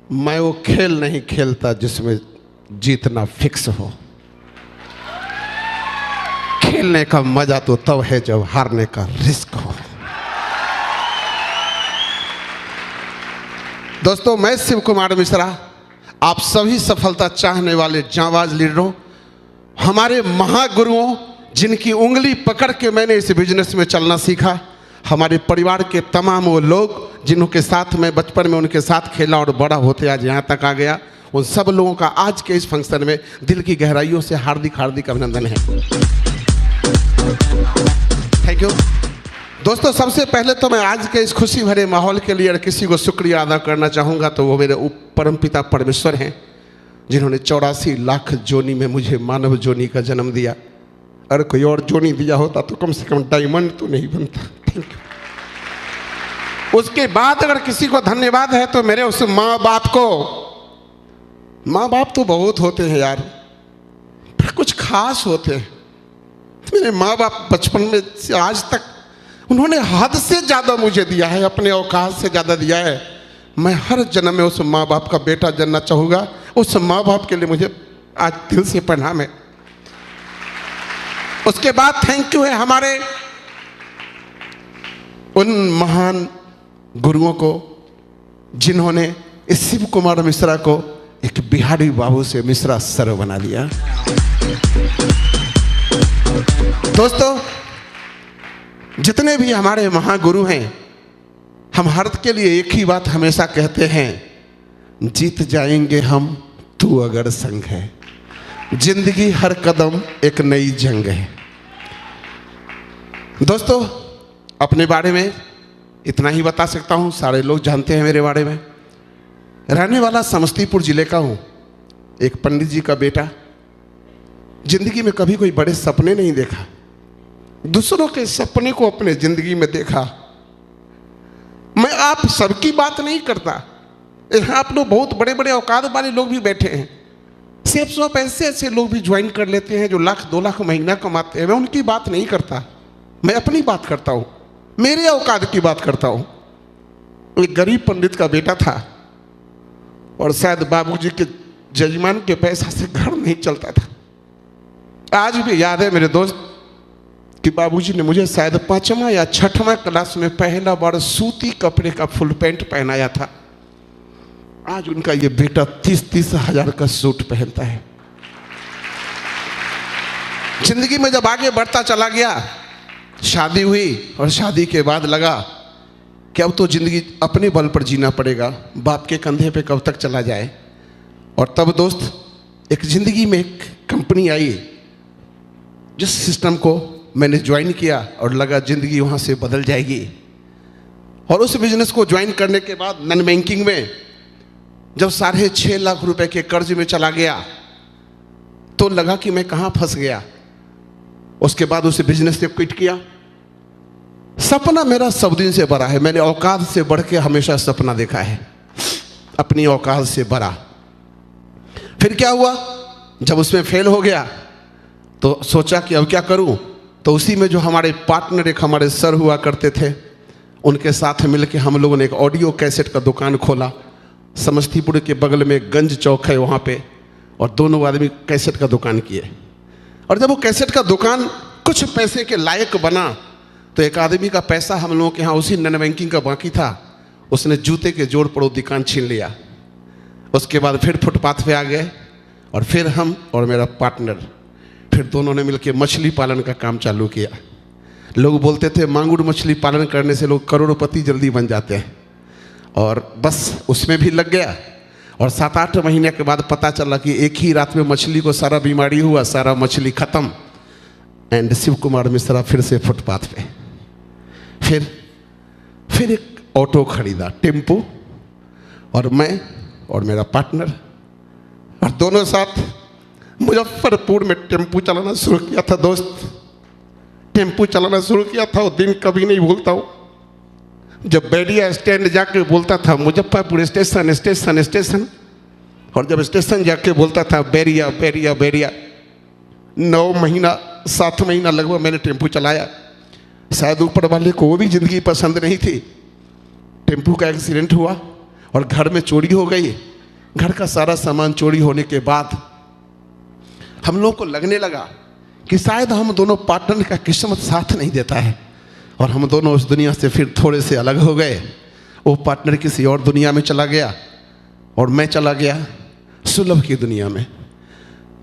मैं वो खेल नहीं खेलता जिसमें जीतना फिक्स हो। खेलने का मजा तो तब है जब हारने का रिस्क हो। दोस्तों, मैं शिव कुमार मिश्रा आप सभी सफलता चाहने वाले जांबाज लीडरों, हमारे महागुरुओं जिनकी उंगली पकड़ के मैंने इस बिजनेस में चलना सीखा, हमारे परिवार के तमाम वो लोग जिनके साथ मैं बचपन में उनके साथ खेला और बड़ा होते आज यहाँ तक आ गया, उन सब लोगों का आज के इस फंक्शन में दिल की गहराइयों से हार्दिक हार्दिक अभिनंदन है। थैंक यू दोस्तों। सबसे पहले तो मैं आज के इस खुशी भरे माहौल के लिए किसी को शुक्रिया अदा करना चाहूँगा, तो वो मेरे परमपिता परमेश्वर हैं जिन्होंने 84 लाख जोनी में मुझे मानव जोनी का जन्म दिया। अगर कोई और जोनी दिया होता तो कम से कम डायमंड तो नहीं बनता। Thank you. उसके बाद अगर किसी को धन्यवाद है तो मेरे उस माँ बाप को। माँ बाप तो बहुत होते हैं यार, पर कुछ खास होते हैं। मेरे माँ बाप बचपन में से आज तक उन्होंने हद से ज़्यादा मुझे दिया है, अपने औकात से ज़्यादा दिया है। मैं हर जन्म में उस माँ बाप का बेटा जनना चाहूँगा। उस माँ बाप के लिए मुझे आज दिल से प्रणाम है। उसके बाद थैंक यू है हमारे उन महान गुरुओं को जिन्होंने इस शिव कुमार मिश्रा को एक बिहारी बाबू से मिश्रा सर बना दिया। दोस्तों, जितने भी हमारे महागुरु हैं, हम हर के लिए एक ही बात हमेशा कहते हैं, जीत जाएंगे हम तू अगर संग है। जिंदगी हर कदम एक नई जंग है। दोस्तों, अपने बारे में इतना ही बता सकता हूँ, सारे लोग जानते हैं मेरे बारे में। रहने वाला समस्तीपुर जिले का हूँ, एक पंडित जी का बेटा। जिंदगी में कभी कोई बड़े सपने नहीं देखा, दूसरों के सपने को अपने जिंदगी में देखा। मैं आप सबकी बात नहीं करता, यहाँ आप लोग बहुत बड़े बड़े औकात वाले लोग भी बैठे हैं। सिर्फ सब ऐसे लोग भी ज्वाइन कर लेते हैं जो लाख 2 लाख महीना कमाते हैं। मैं उनकी बात नहीं करता, मैं अपनी बात करता हूँ, मेरे औकात की बात करता हूँ। एक गरीब पंडित का बेटा था और शायद बाबूजी के जजमान के पैसा से घर नहीं चलता था। आज भी याद है मेरे दोस्त कि बाबूजी ने मुझे शायद 5वां या 6वां क्लास में पहला बार सूती कपड़े का फुल पैंट पहनाया था। आज उनका ये बेटा 30-30 हजार का सूट पहनता है। जिंदगी में जब आगे बढ़ता चला गया, शादी हुई और शादी के बाद लगा कि अब तो जिंदगी अपने बल पर जीना पड़ेगा, बाप के कंधे पे कब तक चला जाए। और तब दोस्त, एक जिंदगी में एक कंपनी आई जिस सिस्टम को मैंने ज्वाइन किया और लगा जिंदगी वहाँ से बदल जाएगी। और उस बिजनेस को ज्वाइन करने के बाद नॉन बैंकिंग में जब 6.5 लाख रुपए के कर्ज में चला गया तो लगा कि मैं कहाँ फंस गया। उसके बाद उस बिजनेस से क्विट किया। सपना मेरा सब दिन से बड़ा है, मैंने औकात से बढ़ के हमेशा सपना देखा है, अपनी औकात से बड़ा। फिर क्या हुआ, जब उसमें फेल हो गया तो सोचा कि अब क्या करूं। तो उसी में जो हमारे पार्टनर एक हमारे सर हुआ करते थे, उनके साथ मिलकर हम लोगों ने एक ऑडियो कैसेट का दुकान खोला। समस्तीपुर के बगल में गंज चौक है वहाँ पे, और दोनों आदमी कैसेट का दुकान किए। और जब वो कैसेट का दुकान कुछ पैसे के लायक बना तो एक आदमी का पैसा हम लोगों के यहाँ उसी नॉन बैंकिंग का बाकी था, उसने जूते के जोड़ पर वो दुकान छीन लिया। उसके बाद फिर फुटपाथ पे आ गए और फिर हम और मेरा पार्टनर फिर दोनों ने मिलकर मछली पालन का काम चालू किया। लोग बोलते थे मांगुर मछली पालन करने से लोग करोड़पति जल्दी बन जाते हैं, और बस उसमें भी लग गया। और 7-8 महीने के बाद पता चला कि एक ही रात में मछली को सारा बीमारी हुआ, सारा मछली खत्म। एंड शिव कुमार मिश्रा फिर से फुटपाथ पे। फिर एक ऑटो खरीदा, टेम्पो, और मैं और मेरा पार्टनर, और दोनों साथ मुजफ्फरपुर में टेम्पो चलाना शुरू किया था। दोस्त, टेम्पो चलाना शुरू किया था, वो दिन कभी नहीं भूलता हूँ जब बैरिया स्टैंड जाके बोलता था मुजफ्फरपुर स्टेशन स्टेशन स्टेशन, और जब स्टेशन जाके बोलता था बैरिया बैरिया बैरिया। 9 महीना 7 महीना लगभग मैंने टेम्पो चलाया। शायद ऊपर वाले को वो भी ज़िंदगी पसंद नहीं थी। टेम्पो का एक्सीडेंट हुआ और घर में चोरी हो गई घर का सारा सामान चोरी होने के बाद हम लोग को लगने लगा कि शायद हम दोनों पार्टनर का किस्मत साथ नहीं देता है और हम दोनों उस दुनिया से फिर थोड़े से अलग हो गए। वो पार्टनर किसी और दुनिया में चला गया और मैं चला गया सुलभ की दुनिया में।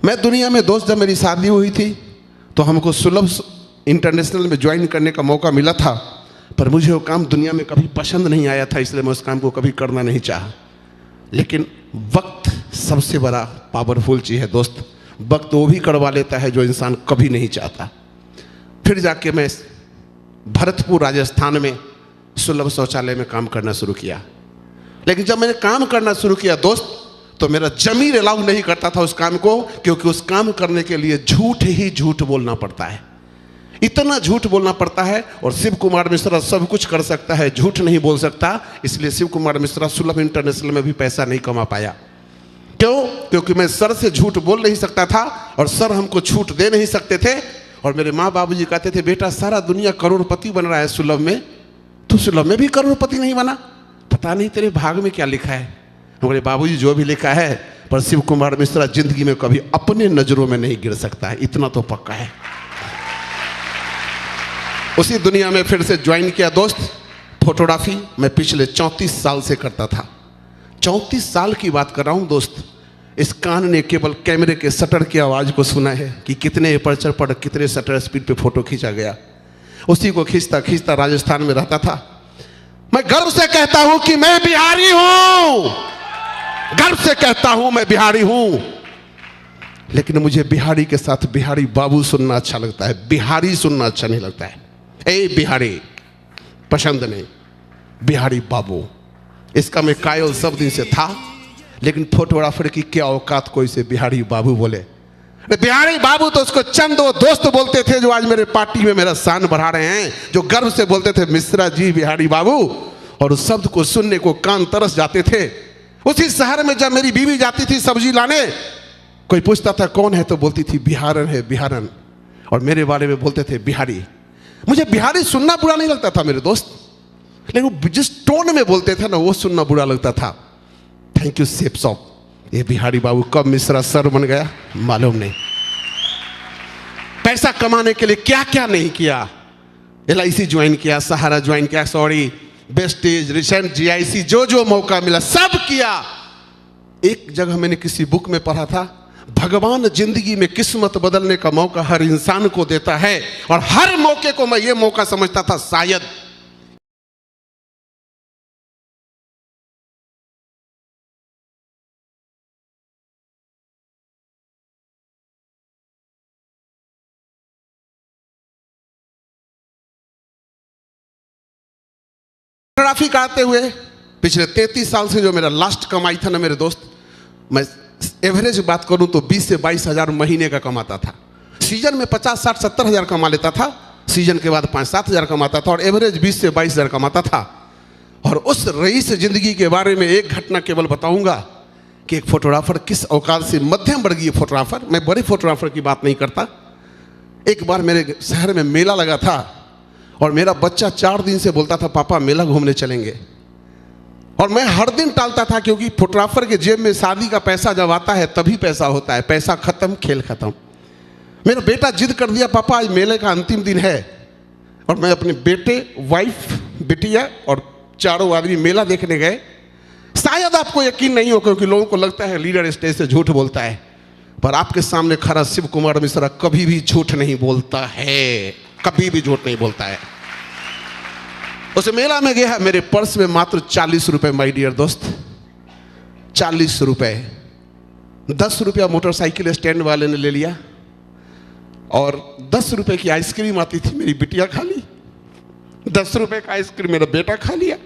मैं दुनिया में दोस्त, जब मेरी शादी हुई थी तो हमको सुलभ इंटरनेशनल में ज्वाइन करने का मौका मिला था, पर मुझे वो काम दुनिया में कभी पसंद नहीं आया था, इसलिए मैं उस काम को कभी करना नहीं चाहा। लेकिन वक्त सबसे बड़ा पावरफुल चीज़ है दोस्त। वक्त वो भी करवा लेता है जो इंसान कभी नहीं चाहता। फिर जाके मैं भरतपुर राजस्थान में सुलभ शौचालय में काम करना शुरू किया। लेकिन जब मैंने काम करना शुरू किया दोस्त, तो मेरा जमीर अलाउ नहीं करता था उस काम को, क्योंकि उस काम करने के लिए झूठ ही झूठ बोलना पड़ता है, इतना झूठ बोलना पड़ता है। और शिव कुमार मिश्रा सब कुछ कर सकता है, झूठ नहीं बोल सकता। इसलिए शिव कुमार मिश्रा सुलभ इंटरनेशनल में भी पैसा नहीं कमा पाया। क्यों? क्योंकि मैं सर से झूठ बोल नहीं सकता था और सर हमको छूट दे नहीं सकते थे। और मेरे माँ बाबूजी कहते थे, बेटा सारा दुनिया करोड़पति बन रहा है सुलभ में, तो सुलभ में भी करोड़पति नहीं बना, पता नहीं तेरे भाग में क्या लिखा है। हमारे बाबूजी जो भी लिखा है, पर शिव कुमार मिश्रा जिंदगी में कभी अपने नजरों में नहीं गिर सकता है, इतना तो पक्का है। उसी दुनिया में फिर से ज्वाइन किया दोस्त। फोटोग्राफी मैं पिछले 34 साल से करता था। 34 साल की बात कर रहा हूं दोस्त। इस कान ने केवल कैमरे के शटर की आवाज़ को सुना है कि कितने अपर्चर पर कितने शटर स्पीड पे फोटो खींचा गया। उसी को खींचता खींचता राजस्थान में रहता था। मैं गर्व से कहता हूं कि मैं बिहारी हूं, गर्व से कहता हूं मैं बिहारी हूं। लेकिन मुझे बिहारी के साथ बिहारी बाबू सुनना अच्छा लगता है, बिहारी सुनना अच्छा नहीं लगता है। ए बिहारी पसंद नहीं, बिहारी बाबू, इसका मैं कायल सब दिन से था। लेकिन फोटोग्राफर की क्या औकात कोई से बिहारी बाबू बोले। बिहारी बाबू तो उसको चंद वो दोस्त बोलते थे जो आज मेरे पार्टी में मेरा शान बढ़ा रहे हैं, जो गर्व से बोलते थे मिश्रा जी बिहारी बाबू, और उस शब्द को सुनने को कान तरस जाते थे। उसी शहर में जब मेरी बीवी जाती थी सब्जी लाने, कोई पूछता था कौन है, तो बोलती थी बिहारन है बिहारन, और मेरे बारे में बोलते थे बिहारी। मुझे बिहारी सुनना बुरा नहीं लगता था मेरे दोस्त, लेकिन वो जिस टोन में बोलते थे ना वो सुनना बुरा लगता था। Thank U shape shop. ये बिहारी बाबू कब मिश्रा सर बन गया मालूम नहीं। पैसा कमाने के लिए क्या क्या नहीं किया। LIC ज्वाइन किया, सहारा ज्वाइन किया, सॉरी बेस्टेज, रिसेंट GIC, जो जो मौका मिला सब किया। एक जगह मैंने किसी बुक में पढ़ा था, भगवान जिंदगी में किस्मत बदलने का मौका हर इंसान को देता है, और हर मौके को मैं ये मौका समझता था शायद फोटोग्राफी कराते हुए पिछले 33 साल से जो मेरा लास्ट कमाई था ना मेरे दोस्त, मैं एवरेज बात करूं तो 20 से 22 हज़ार महीने का कमाता था। सीजन में 50, 60, 70 हज़ार कमा लेता था, सीजन के बाद 5, 7 हज़ार कमाता था, और एवरेज 20 से 22 हज़ार कमाता था। और उस रईस जिंदगी के बारे में एक घटना केवल बताऊंगा कि एक फोटोग्राफर किस औकात से, मध्यम वर्गीय फोटोग्राफर, मैं बड़े फोटोग्राफर की बात नहीं करता। एक बार मेरे शहर में मेला लगा था और मेरा बच्चा 4 दिन से बोलता था पापा मेला घूमने चलेंगे, और मैं हर दिन टालता था, क्योंकि फोटोग्राफर के जेब में शादी का पैसा जब आता है तभी पैसा होता है, पैसा खत्म खेल खत्म। मेरा बेटा जिद कर दिया पापा आज मेले का अंतिम दिन है, और मैं अपने बेटे, वाइफ, बिटिया और चारों आदमी मेला देखने गए। शायद आपको यकीन नहीं हो, क्योंकि लोगों को लगता है लीडर स्टेज से झूठ बोलता है, पर आपके सामने खड़ा शिव कुमार मिश्रा कभी भी झूठ नहीं बोलता है, कभी भी झूठ नहीं बोलता है। उस मेला में गया, मेरे पर्स में मात्र 40 रुपए माय डियर दोस्त, 40 रुपए। 10 रुपया मोटरसाइकिल स्टैंड वाले ने ले लिया, और 10 रुपए की आइसक्रीम आती थी, मेरी बिटिया खा ली। 10 रुपए का आइसक्रीम मेरा बेटा खा लिया,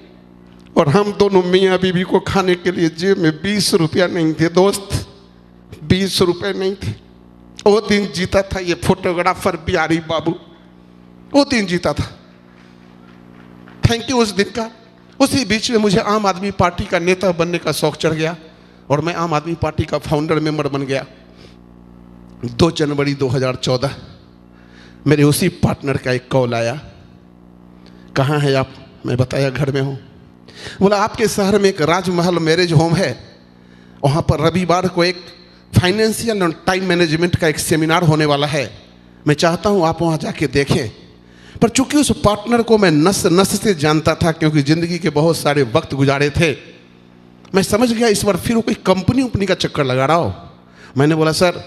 और हम दोनों मियाँ बीवी को खाने के लिए जेब में 20 रुपया नहीं थे दोस्त, 20 रुपए नहीं थे। वो दिन जीता था ये फोटोग्राफर बिहारी बाबू, वो दिन जीता था। थैंक यू उस दिन का। उसी बीच में मुझे आम आदमी पार्टी का नेता बनने का शौक चढ़ गया, और मैं आम आदमी पार्टी का फाउंडर मेंबर बन गया। 2 जनवरी 2014 मेरे उसी पार्टनर का एक कॉल आया, कहाँ है आप? मैं बताया घर में हूँ। बोला आपके शहर में एक राजमहल मैरिज होम है, वहाँ पर रविवार को एक फाइनेंशियल और टाइम मैनेजमेंट का एक सेमिनार होने वाला है। मैं चाहता हूँ आप वहाँ जाके देखें। पर चूंकि उस पार्टनर को मैं नस नस से जानता था, क्योंकि ज़िंदगी के बहुत सारे वक्त गुजारे थे, मैं समझ गया इस बार फिर वो कोई कंपनी का चक्कर लगा रहा हो। मैंने बोला सर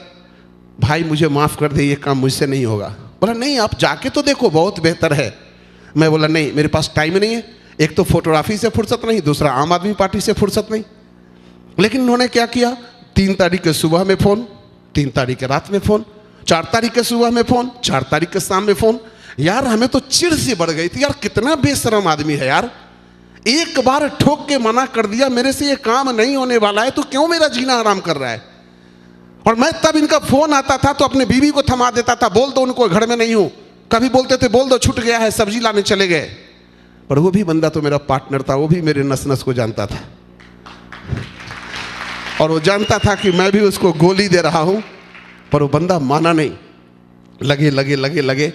भाई मुझे माफ़ कर दे, ये काम मुझसे नहीं होगा। बोला नहीं आप जाके तो देखो, बहुत बेहतर है। मैं बोला नहीं, मेरे पास टाइम नहीं है, एक तो फोटोग्राफी से फुर्सत नहीं, दूसरा आम आदमी पार्टी से फुर्सत नहीं। लेकिन उन्होंने क्या किया, 3 तारीख के सुबह में फ़ोन, 3 तारीख के रात में फ़ोन, 4 तारीख के सुबह में फ़ोन, 4 तारीख के शाम में फ़ोन। यार हमें तो चिढ़ सी बढ़ गई थी, यार कितना बेशरम आदमी है यार। एक बार ठोक के मना कर दिया, मेरे से ये काम नहीं होने वाला है, तो क्यों मेरा जीना आराम कर रहा है। और मैं तब इनका फ़ोन आता था तो अपने बीवी को थमा देता था, बोल दो उनको घर में नहीं हूँ। कभी बोलते थे बोल दो छूट गया है, सब्जी लाने चले गए। पर वो भी बंदा तो मेरा पार्टनर था, वो भी मेरे नस नस को जानता था, और वो जानता था कि मैं भी उसको गोली दे रहा हूँ। पर वो बंदा माना नहीं, लगे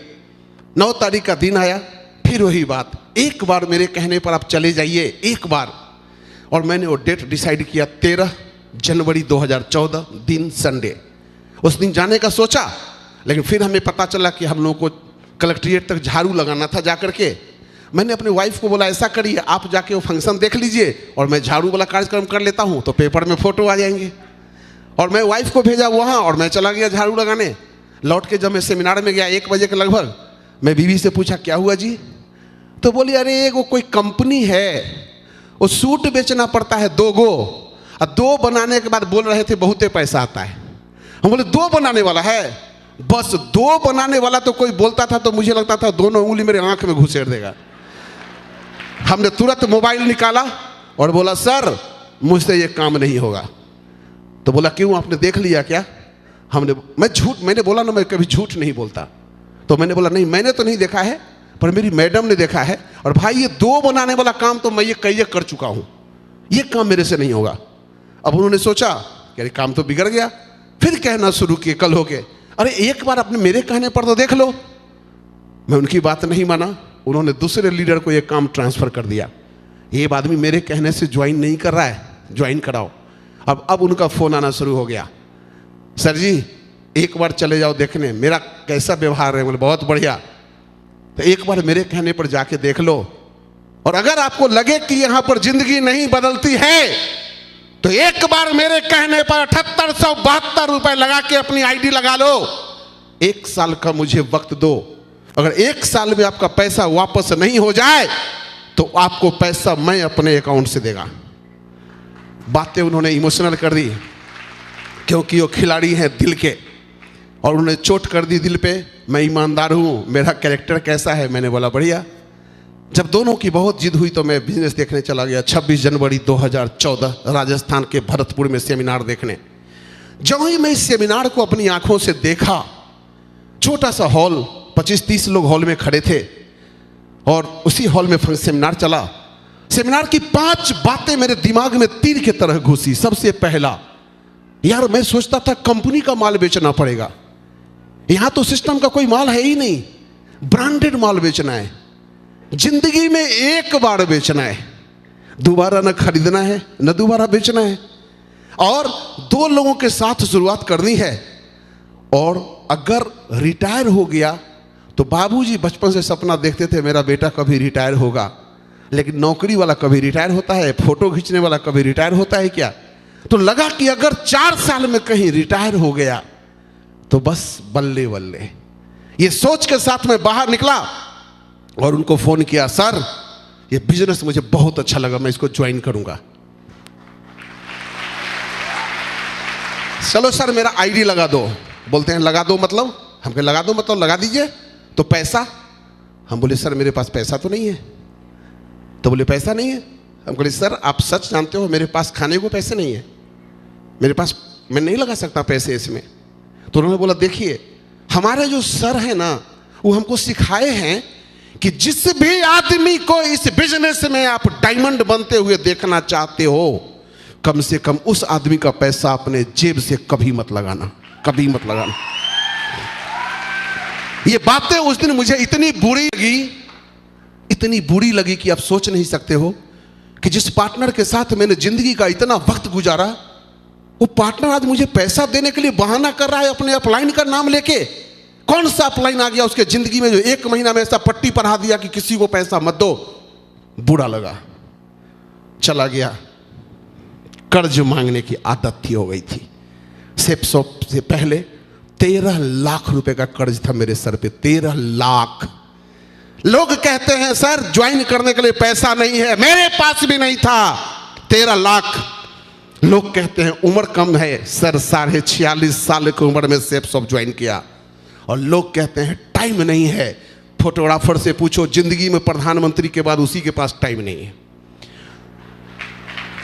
9 तारीख का दिन आया, फिर वही बात, एक बार मेरे कहने पर आप चले जाइए, एक बार। और मैंने वो डेट डिसाइड किया, 13 जनवरी 2014 दिन संडे। उस दिन जाने का सोचा, लेकिन फिर हमें पता चला कि हम लोगों को कलेक्ट्रेट तक झाड़ू लगाना था। जा करके मैंने अपने वाइफ को बोला ऐसा करिए आप जाके वो फंक्शन देख लीजिए और मैं झाड़ू वाला कार्यक्रम कर लेता हूँ, तो पेपर में फ़ोटो आ जाएंगे। और मैं वाइफ को भेजा वहाँ और मैं चला गया झाड़ू लगाने। लौट के जब मैं सेमिनार में गया 1 बजे के लगभग, मैं बीवी से पूछा क्या हुआ जी, तो बोली अरे वो कोई कंपनी है, वो सूट बेचना पड़ता है 2 गो, और 2 बनाने के बाद बोल रहे थे बहुते पैसा आता है। हम बोले 2 बनाने वाला है, बस 2 बनाने वाला तो कोई बोलता था तो मुझे लगता था दोनों उंगली मेरे आंख में घुसेड़ देगा। हमने तुरंत मोबाइल निकाला और बोला सर मुझसे ये काम नहीं होगा। तो बोला क्यों, आपने देख लिया क्या? मैंने बोला ना मैं कभी झूठ नहीं बोलता। तो मैंने बोला नहीं मैंने तो नहीं देखा है, पर मेरी मैडम ने देखा है, और भाई ये 2 बनाने वाला काम तो मैं ये कई कर चुका हूँ, ये काम मेरे से नहीं होगा। अब उन्होंने सोचा कि अरे काम तो बिगड़ गया, फिर कहना शुरू किए कल होके, अरे एक बार अपने मेरे कहने पर तो देख लो। मैं उनकी बात नहीं माना, उन्होंने दूसरे लीडर को ये काम ट्रांसफ़र कर दिया। ये आदमी मेरे कहने से ज्वाइन नहीं कर रहा है, ज्वाइन कराओ। अब उनका फ़ोन आना शुरू हो गया, सर जी एक बार चले जाओ देखने मेरा कैसा व्यवहार है। बोले बहुत बढ़िया, तो एक बार मेरे कहने पर जाके देख लो, और अगर आपको लगे कि यहाँ पर जिंदगी नहीं बदलती है तो एक बार मेरे कहने पर 7872 रुपए लगा के अपनी आईडी लगा लो। 1 साल का मुझे वक्त दो, अगर 1 साल में आपका पैसा वापस नहीं हो जाए तो आपको पैसा मैं अपने अकाउंट से देगा। बातें उन्होंने इमोशनल कर दी, क्योंकि वो खिलाड़ी हैं दिल के, और उन्होंने चोट कर दी दिल पे। मैं ईमानदार हूँ, मेरा कैरेक्टर कैसा है? मैंने बोला बढ़िया। जब दोनों की बहुत जिद हुई तो मैं बिजनेस देखने चला गया 26 जनवरी 2014 राजस्थान के भरतपुर में सेमिनार देखने। जब ही मैं इस सेमिनार को अपनी आंखों से देखा, छोटा सा हॉल, 25-30 लोग हॉल में खड़े थे, और उसी हॉल में सेमिनार चला। सेमिनार की 5 बातें मेरे दिमाग में तीर की तरह घुसी। सबसे पहला, यार मैं सोचता था कंपनी का माल बेचना पड़ेगा, यहां तो सिस्टम का कोई माल है ही नहीं, ब्रांडेड माल बेचना है, जिंदगी में एक बार बेचना है, दोबारा न खरीदना है न दोबारा बेचना है, और 2 लोगों के साथ शुरुआत करनी है। और अगर रिटायर हो गया तो बाबूजी बचपन से सपना देखते थे मेरा बेटा कभी रिटायर होगा, लेकिन नौकरी वाला कभी रिटायर होता है, फोटो खींचने वाला कभी रिटायर होता है क्या? तो लगा कि अगर 4 साल में कहीं रिटायर हो गया तो बस बल्ले बल्ले। ये सोच के साथ मैं बाहर निकला और उनको फोन किया, सर ये बिजनेस मुझे बहुत अच्छा लगा, मैं इसको ज्वाइन करूंगा। चलो सर मेरा आईडी लगा दो। बोलते हैं लगा दो मतलब? हम कहे लगा दो मतलब लगा दीजिए, तो पैसा? हम बोले सर मेरे पास पैसा तो नहीं है। तो बोले पैसा नहीं है? हम बोले सर आप सच जानते हो मेरे पास खाने को पैसे नहीं है, मेरे पास, मैं नहीं लगा सकता पैसे इसमें। तो उन्होंने बोला देखिए हमारे जो सर हैं ना वो हमको सिखाए हैं कि जिस भी आदमी को इस बिजनेस में आप डायमंड बनते हुए देखना चाहते हो, कम से कम उस आदमी का पैसा अपने जेब से कभी मत लगाना, कभी मत लगाना। ये बातें उस दिन मुझे इतनी बुरी लगी कि आप सोच नहीं सकते हो कि जिस पार्टनर के साथ मैंने जिंदगी का इतना वक्त गुजारा, वो पार्टनर आज मुझे पैसा देने के लिए बहाना कर रहा है अपने अपलाइन का नाम लेके। कौन सा अपलाइन आ गया उसके जिंदगी में जो 1 महीना में ऐसा पट्टी पढ़ा दिया कि किसी को पैसा मत दो। बुरा लगा, चला गया। कर्ज मांगने की आदत थी, हो गई थी। सेप्सॉप से पहले 13 लाख रुपए का कर्ज था मेरे सर पे, 13 लाख। लोग कहते हैं सर ज्वाइन करने के लिए पैसा नहीं है, मेरे पास भी नहीं था। 13 लाख। लोग कहते हैं उम्र कम है सर, 46.5 साल की उम्र में सेप्सॉप ज्वाइन किया। और लोग कहते हैं टाइम नहीं है। फोटोग्राफर से पूछो, जिंदगी में प्रधानमंत्री के बाद उसी के पास टाइम नहीं है।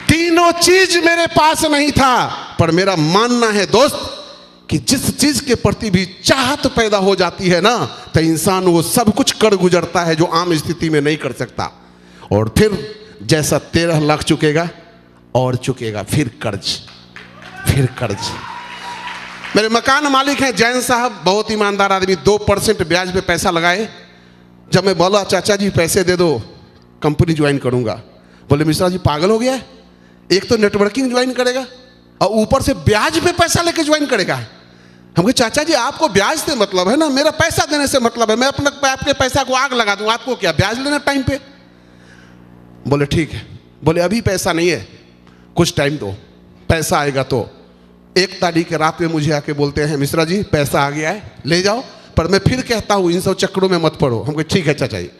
तीनों चीज मेरे पास नहीं था। पर मेरा मानना है दोस्त कि जिस चीज के प्रति भी चाहत पैदा हो जाती है ना, तो इंसान वो सब कुछ कर गुजरता है जो आम स्थिति में नहीं कर सकता। और फिर जैसा 13 लाख चुकेगा और चुकेगा, फिर कर्ज, फिर कर्ज। मेरे मकान मालिक हैं जैन साहब, बहुत ईमानदार आदमी, 2% ब्याज पे पैसा लगाए। जब मैं बोला चाचा जी पैसे दे दो, कंपनी ज्वाइन करूंगा, बोले मिश्रा जी पागल हो गया है, एक तो नेटवर्किंग ज्वाइन करेगा और ऊपर से ब्याज पे पैसा लेके ज्वाइन करेगा। हम कहे चाचा जी आपको ब्याज से मतलब है ना, मेरा पैसा देने से मतलब है। मैं अपने आपके पैसा को आग लगा दूं, आपको क्या ब्याज लेना टाइम पे। बोले ठीक है। बोले अभी पैसा नहीं है, कुछ टाइम दो, पैसा आएगा तो। 1 तारीख के रात में मुझे आके बोलते हैं मिश्रा जी पैसा आ गया है, ले जाओ। पर मैं फिर कहता हूँ इन सब चक्करों में मत पड़ो। हम कहे ठीक है चाचा जी।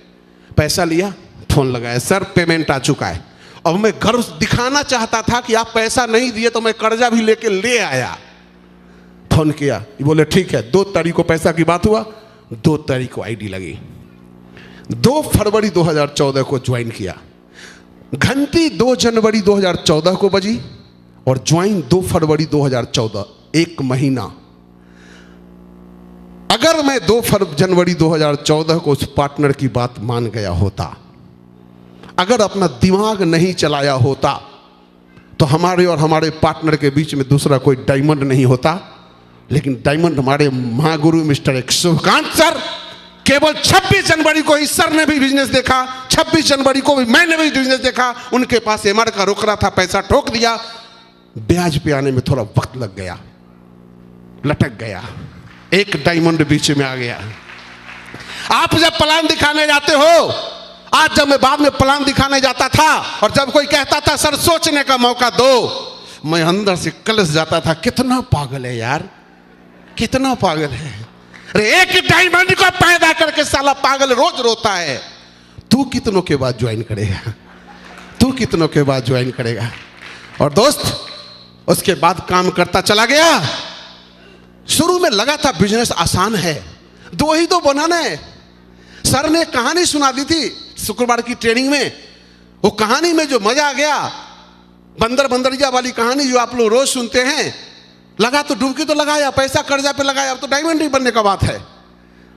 पैसा लिया, फोन लगाया, सर पेमेंट आ चुका है। अब मैं घर दिखाना चाहता था कि आप पैसा नहीं दिए, तो मैं कर्जा भी लेके ले आया। फोन किया, बोले ठीक है। 2 तारीख को पैसा की बात हुआ, 2 तारीख को आईडी लगी। 2 फरवरी 2014 को ज्वाइन किया। घंटी 2 जनवरी 2014 को बजी और ज्वाइन 2 फरवरी 2014, 1 महीना। अगर मैं 2 जनवरी 2014 को उस पार्टनर की बात मान गया होता, अगर अपना दिमाग नहीं चलाया होता, तो हमारे और हमारे पार्टनर के बीच में दूसरा कोई डायमंड नहीं होता। लेकिन डायमंड हमारे महागुरु मिस्टर शुभकांत सर। केवल 26 जनवरी को इस सर ने भी बिजनेस देखा, 26 जनवरी को भी मैंने भी बिजनेस देखा। उनके पास एमआर का रुक रहा था, पैसा ठोक दिया। ब्याज पे आने में थोड़ा वक्त लग गया, लटक गया, एक डायमंड बीच में आ गया। आप जब प्लान दिखाने जाते हो, आज जब मैं बाद में प्लान दिखाने जाता था और जब कोई कहता था सर सोचने का मौका दो, मैं अंदर से कलश जाता था, कितना पागल है यार, कितना पागल है। अरे एक डायमंड को पैदा करके साला पागल रोज रोता है। तू कितनों के बाद ज्वाइन करेगा, तू कितनों के बाद ज्वाइन करेगा। और दोस्त उसके बाद काम करता चला गया। शुरू में लगा था बिजनेस आसान है, 2 ही तो बनाना है। सर ने कहानी सुना दी थी शुक्रवार की ट्रेनिंग में। वो कहानी में जो मजा आ गया, बंदर बंदरिया वाली कहानी जो आप लोग रोज सुनते हैं, लगा तो डुबकी तो लगाया, पैसा कर्जा पे लगाया, अब तो डायमंड ही बनने का बात है।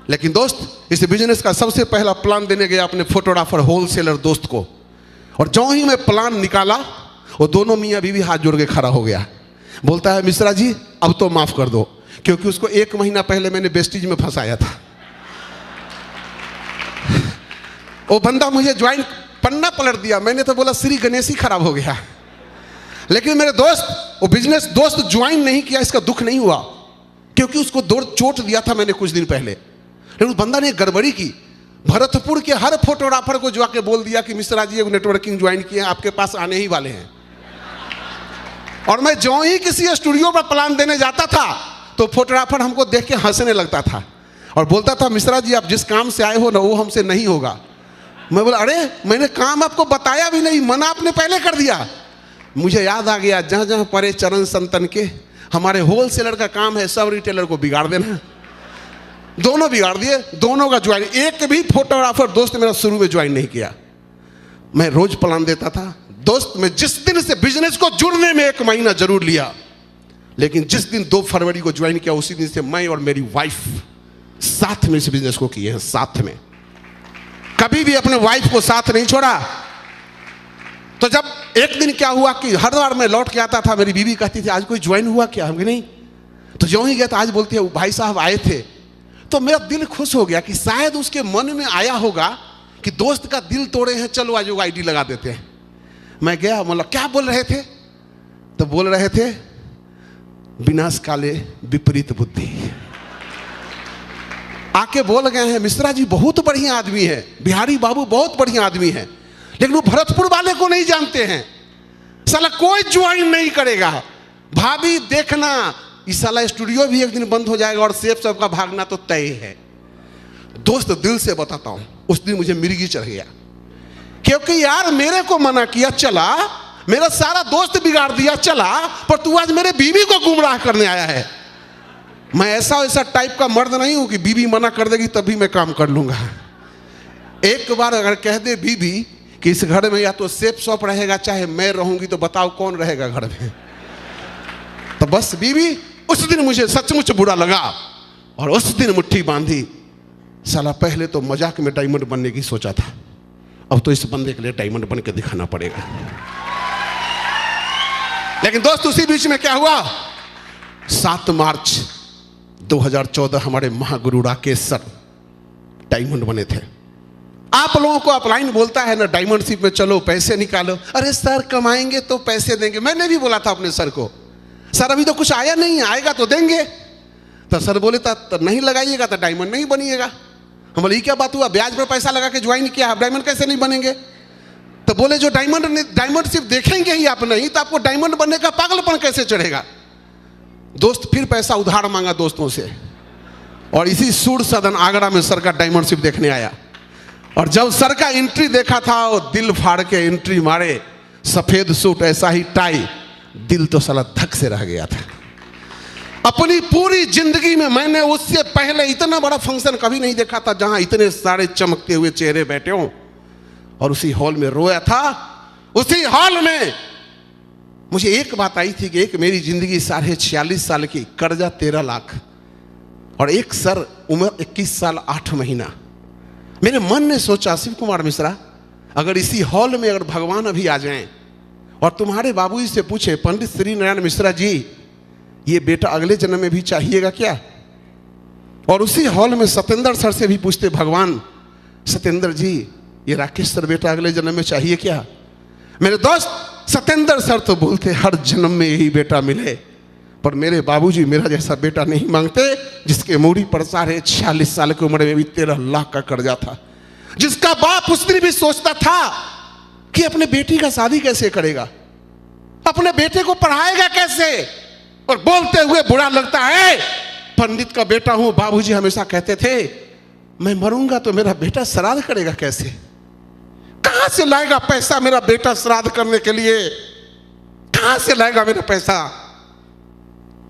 लेकिन दोस्त इस बिजनेस का सबसे पहला प्लान देने गया अपने फोटोग्राफर होलसेलर दोस्त को। और जो ही मैं प्लान निकाला, वो दोनों मियाँ बीवी हाथ जोड़ के खड़ा हो गया। बोलता है मिश्रा जी अब तो माफ कर दो, क्योंकि उसको 1 महीना पहले मैंने वेस्टीज में फंसाया था। वो बंदा मुझे ज्वाइन पन्ना पलट दिया। मैंने तो बोला श्री गणेश ही खराब हो गया। लेकिन मेरे दोस्त वो बिजनेस दोस्त ज्वाइन नहीं किया, इसका दुख नहीं हुआ, क्योंकि उसको 2 चोट दिया था मैंने कुछ दिन पहले। लेकिन उस बंदा ने गड़बड़ी की, भरतपुर के हर फोटोग्राफर को जाके बोल दिया कि मिश्रा जी नेटवर्किंग ज्वाइन किए, आपके पास आने ही वाले हैं। और मैं जो ही किसी स्टूडियो पर प्लान देने जाता था तो फोटोग्राफर हमको देख के हंसने लगता था और बोलता था मिश्रा जी आप जिस काम से आए हो ना वो हमसे नहीं होगा। मैं बोला अरे मैंने काम आपको बताया भी नहीं, मना आपने पहले कर दिया। मुझे याद आ गया जहाँ जहाँ परे चरण संतन के, हमारे होलसेलर का काम है सब रिटेलर को बिगाड़ देना। दोनों बिगाड़ दिए, दोनों का ज्वाइन। एक भी फोटोग्राफर दोस्त मेरा शुरू में ज्वाइन नहीं किया। मैं रोज प्लान देता था दोस्त। मैं जिस दिन से बिजनेस को जुड़ने में 1 महीना जरूर लिया, लेकिन जिस दिन 2 फरवरी को ज्वाइन किया उसी दिन से मैं और मेरी वाइफ साथ में इस बिजनेस को किए हैं, साथ में। कभी भी अपने वाइफ को साथ नहीं छोड़ा। तो जब एक दिन क्या हुआ कि हर बार मैं लौट के आता था, मेरी बीवी कहती थी आज कोई ज्वाइन हुआ क्या, हम नहीं। तो जो ही गया था आज बोलती है भाई साहब आए थे। तो मेरा दिल खुश हो गया कि शायद उसके मन में आया होगा कि दोस्त का दिल तोड़े हैं, चलो आज वो आईडी लगा देते हैं। मैं गया, मतलब क्या बोल रहे थे? तो बोल रहे थे विनाश काले विपरीत बुद्धि। आके बोल गए हैं मिश्रा जी बहुत बढ़िया आदमी है, बिहारी बाबू बहुत बढ़िया आदमी है, लेकिन वो भरतपुर वाले को नहीं जानते हैं। साला कोई ज्वाइन नहीं करेगा। भाभी देखना, इस साला स्टूडियो भी एक दिन बंद हो जाएगा और सेफ सबका भागना तो तय है। दोस्त दिल से बताता हूं, उस दिन मुझे मिर्गी चढ़ गया, क्योंकि यार मेरे को मना किया चला, मेरा सारा दोस्त बिगाड़ दिया चला, पर तू आज मेरे बीवी को गुमराह करने आया है। मैं ऐसा टाइप का मर्द नहीं हूं कि बीवी मना कर देगी तभी मैं काम कर लूंगा। एक बार अगर कह दे बीवी कि इस घर में या तो सेफ शॉप रहेगा चाहे मैं रहूंगी, तो बताओ कौन रहेगा घर में। तो बस बीवी उस दिन मुझे सचमुच बुरा लगा और उस दिन मुट्ठी बांधी। साला पहले तो मजाक में डायमंड बनने की सोचा था, अब तो इस बंदे के लिए डायमंड बन के दिखाना पड़ेगा। लेकिन दोस्त उसी बीच में क्या हुआ, 7 मार्च 2014 हमारे महागुरु राकेश सर डायमंड बने थे। आप लोगों को अपलाइन बोलता है ना डायमंडशिप में चलो पैसे निकालो, अरे सर कमाएंगे तो पैसे देंगे। मैंने भी बोला था अपने सर को, सर अभी तो कुछ आया नहीं, आएगा तो देंगे। तो सर बोले था तो नहीं लगाइएगा तो डायमंड नहीं बनिएगा। हम बोले क्या बात हुआ, ब्याज पर पैसा लगा के ज्वाइन किया, आप डायमंड कैसे नहीं बनेंगे। तो बोले जो डायमंडशिप देखेंगे ही आप नहीं, तो आपको डायमंड बनने का पागलपन कैसे चढ़ेगा। दोस्त फिर पैसा उधार मांगा दोस्तों से, और इसी सूर सदन आगरा में सर का डायमंडशिप देखने आया। और जब सर का एंट्री देखा था, वो दिल फाड़ के एंट्री मारे, सफेद सूट ऐसा ही टाई, दिल तो साला धक से रह गया था। अपनी पूरी जिंदगी में मैंने उससे पहले इतना बड़ा फंक्शन कभी नहीं देखा था जहां इतने सारे चमकते हुए चेहरे बैठे हों। और उसी हॉल में रोया था। उसी हॉल में मुझे एक बात आई थी कि एक मेरी जिंदगी 46 साल की, कर्जा 13 लाख, और एक सर उम्र 21 साल 8 महीना। मेरे मन ने सोचा शिव कुमार मिश्रा, अगर इसी हॉल में अगर भगवान अभी आ जाएं और तुम्हारे बाबूजी से पूछे पंडित श्री नारायण मिश्रा जी ये बेटा अगले जन्म में भी चाहिएगा क्या, और उसी हॉल में सत्येंद्र सर से भी पूछते भगवान सत्येंद्र जी ये राकेश सर बेटा अगले जन्म में चाहिए क्या। मेरे दोस्त सत्येंद्र सर तो बोलते हर जन्म में यही बेटा मिले, पर मेरे बाबूजी मेरा जैसा बेटा नहीं मांगते जिसके मूड़ी पर 46 साल की उम्र में भी 13 लाख का कर्जा था, जिसका बाप उस दिन भी सोचता था कि अपने बेटी का शादी कैसे करेगा, अपने बेटे को पढ़ाएगा कैसे। और बोलते हुए बुरा लगता है, पंडित का बेटा हूं, बाबूजी हमेशा कहते थे मैं मरूंगा तो मेरा बेटा श्राद्ध करेगा कैसे, कहां से लाएगा पैसा मेरा बेटा श्राद्ध करने के लिए, कहां से लाएगा मेरा पैसा।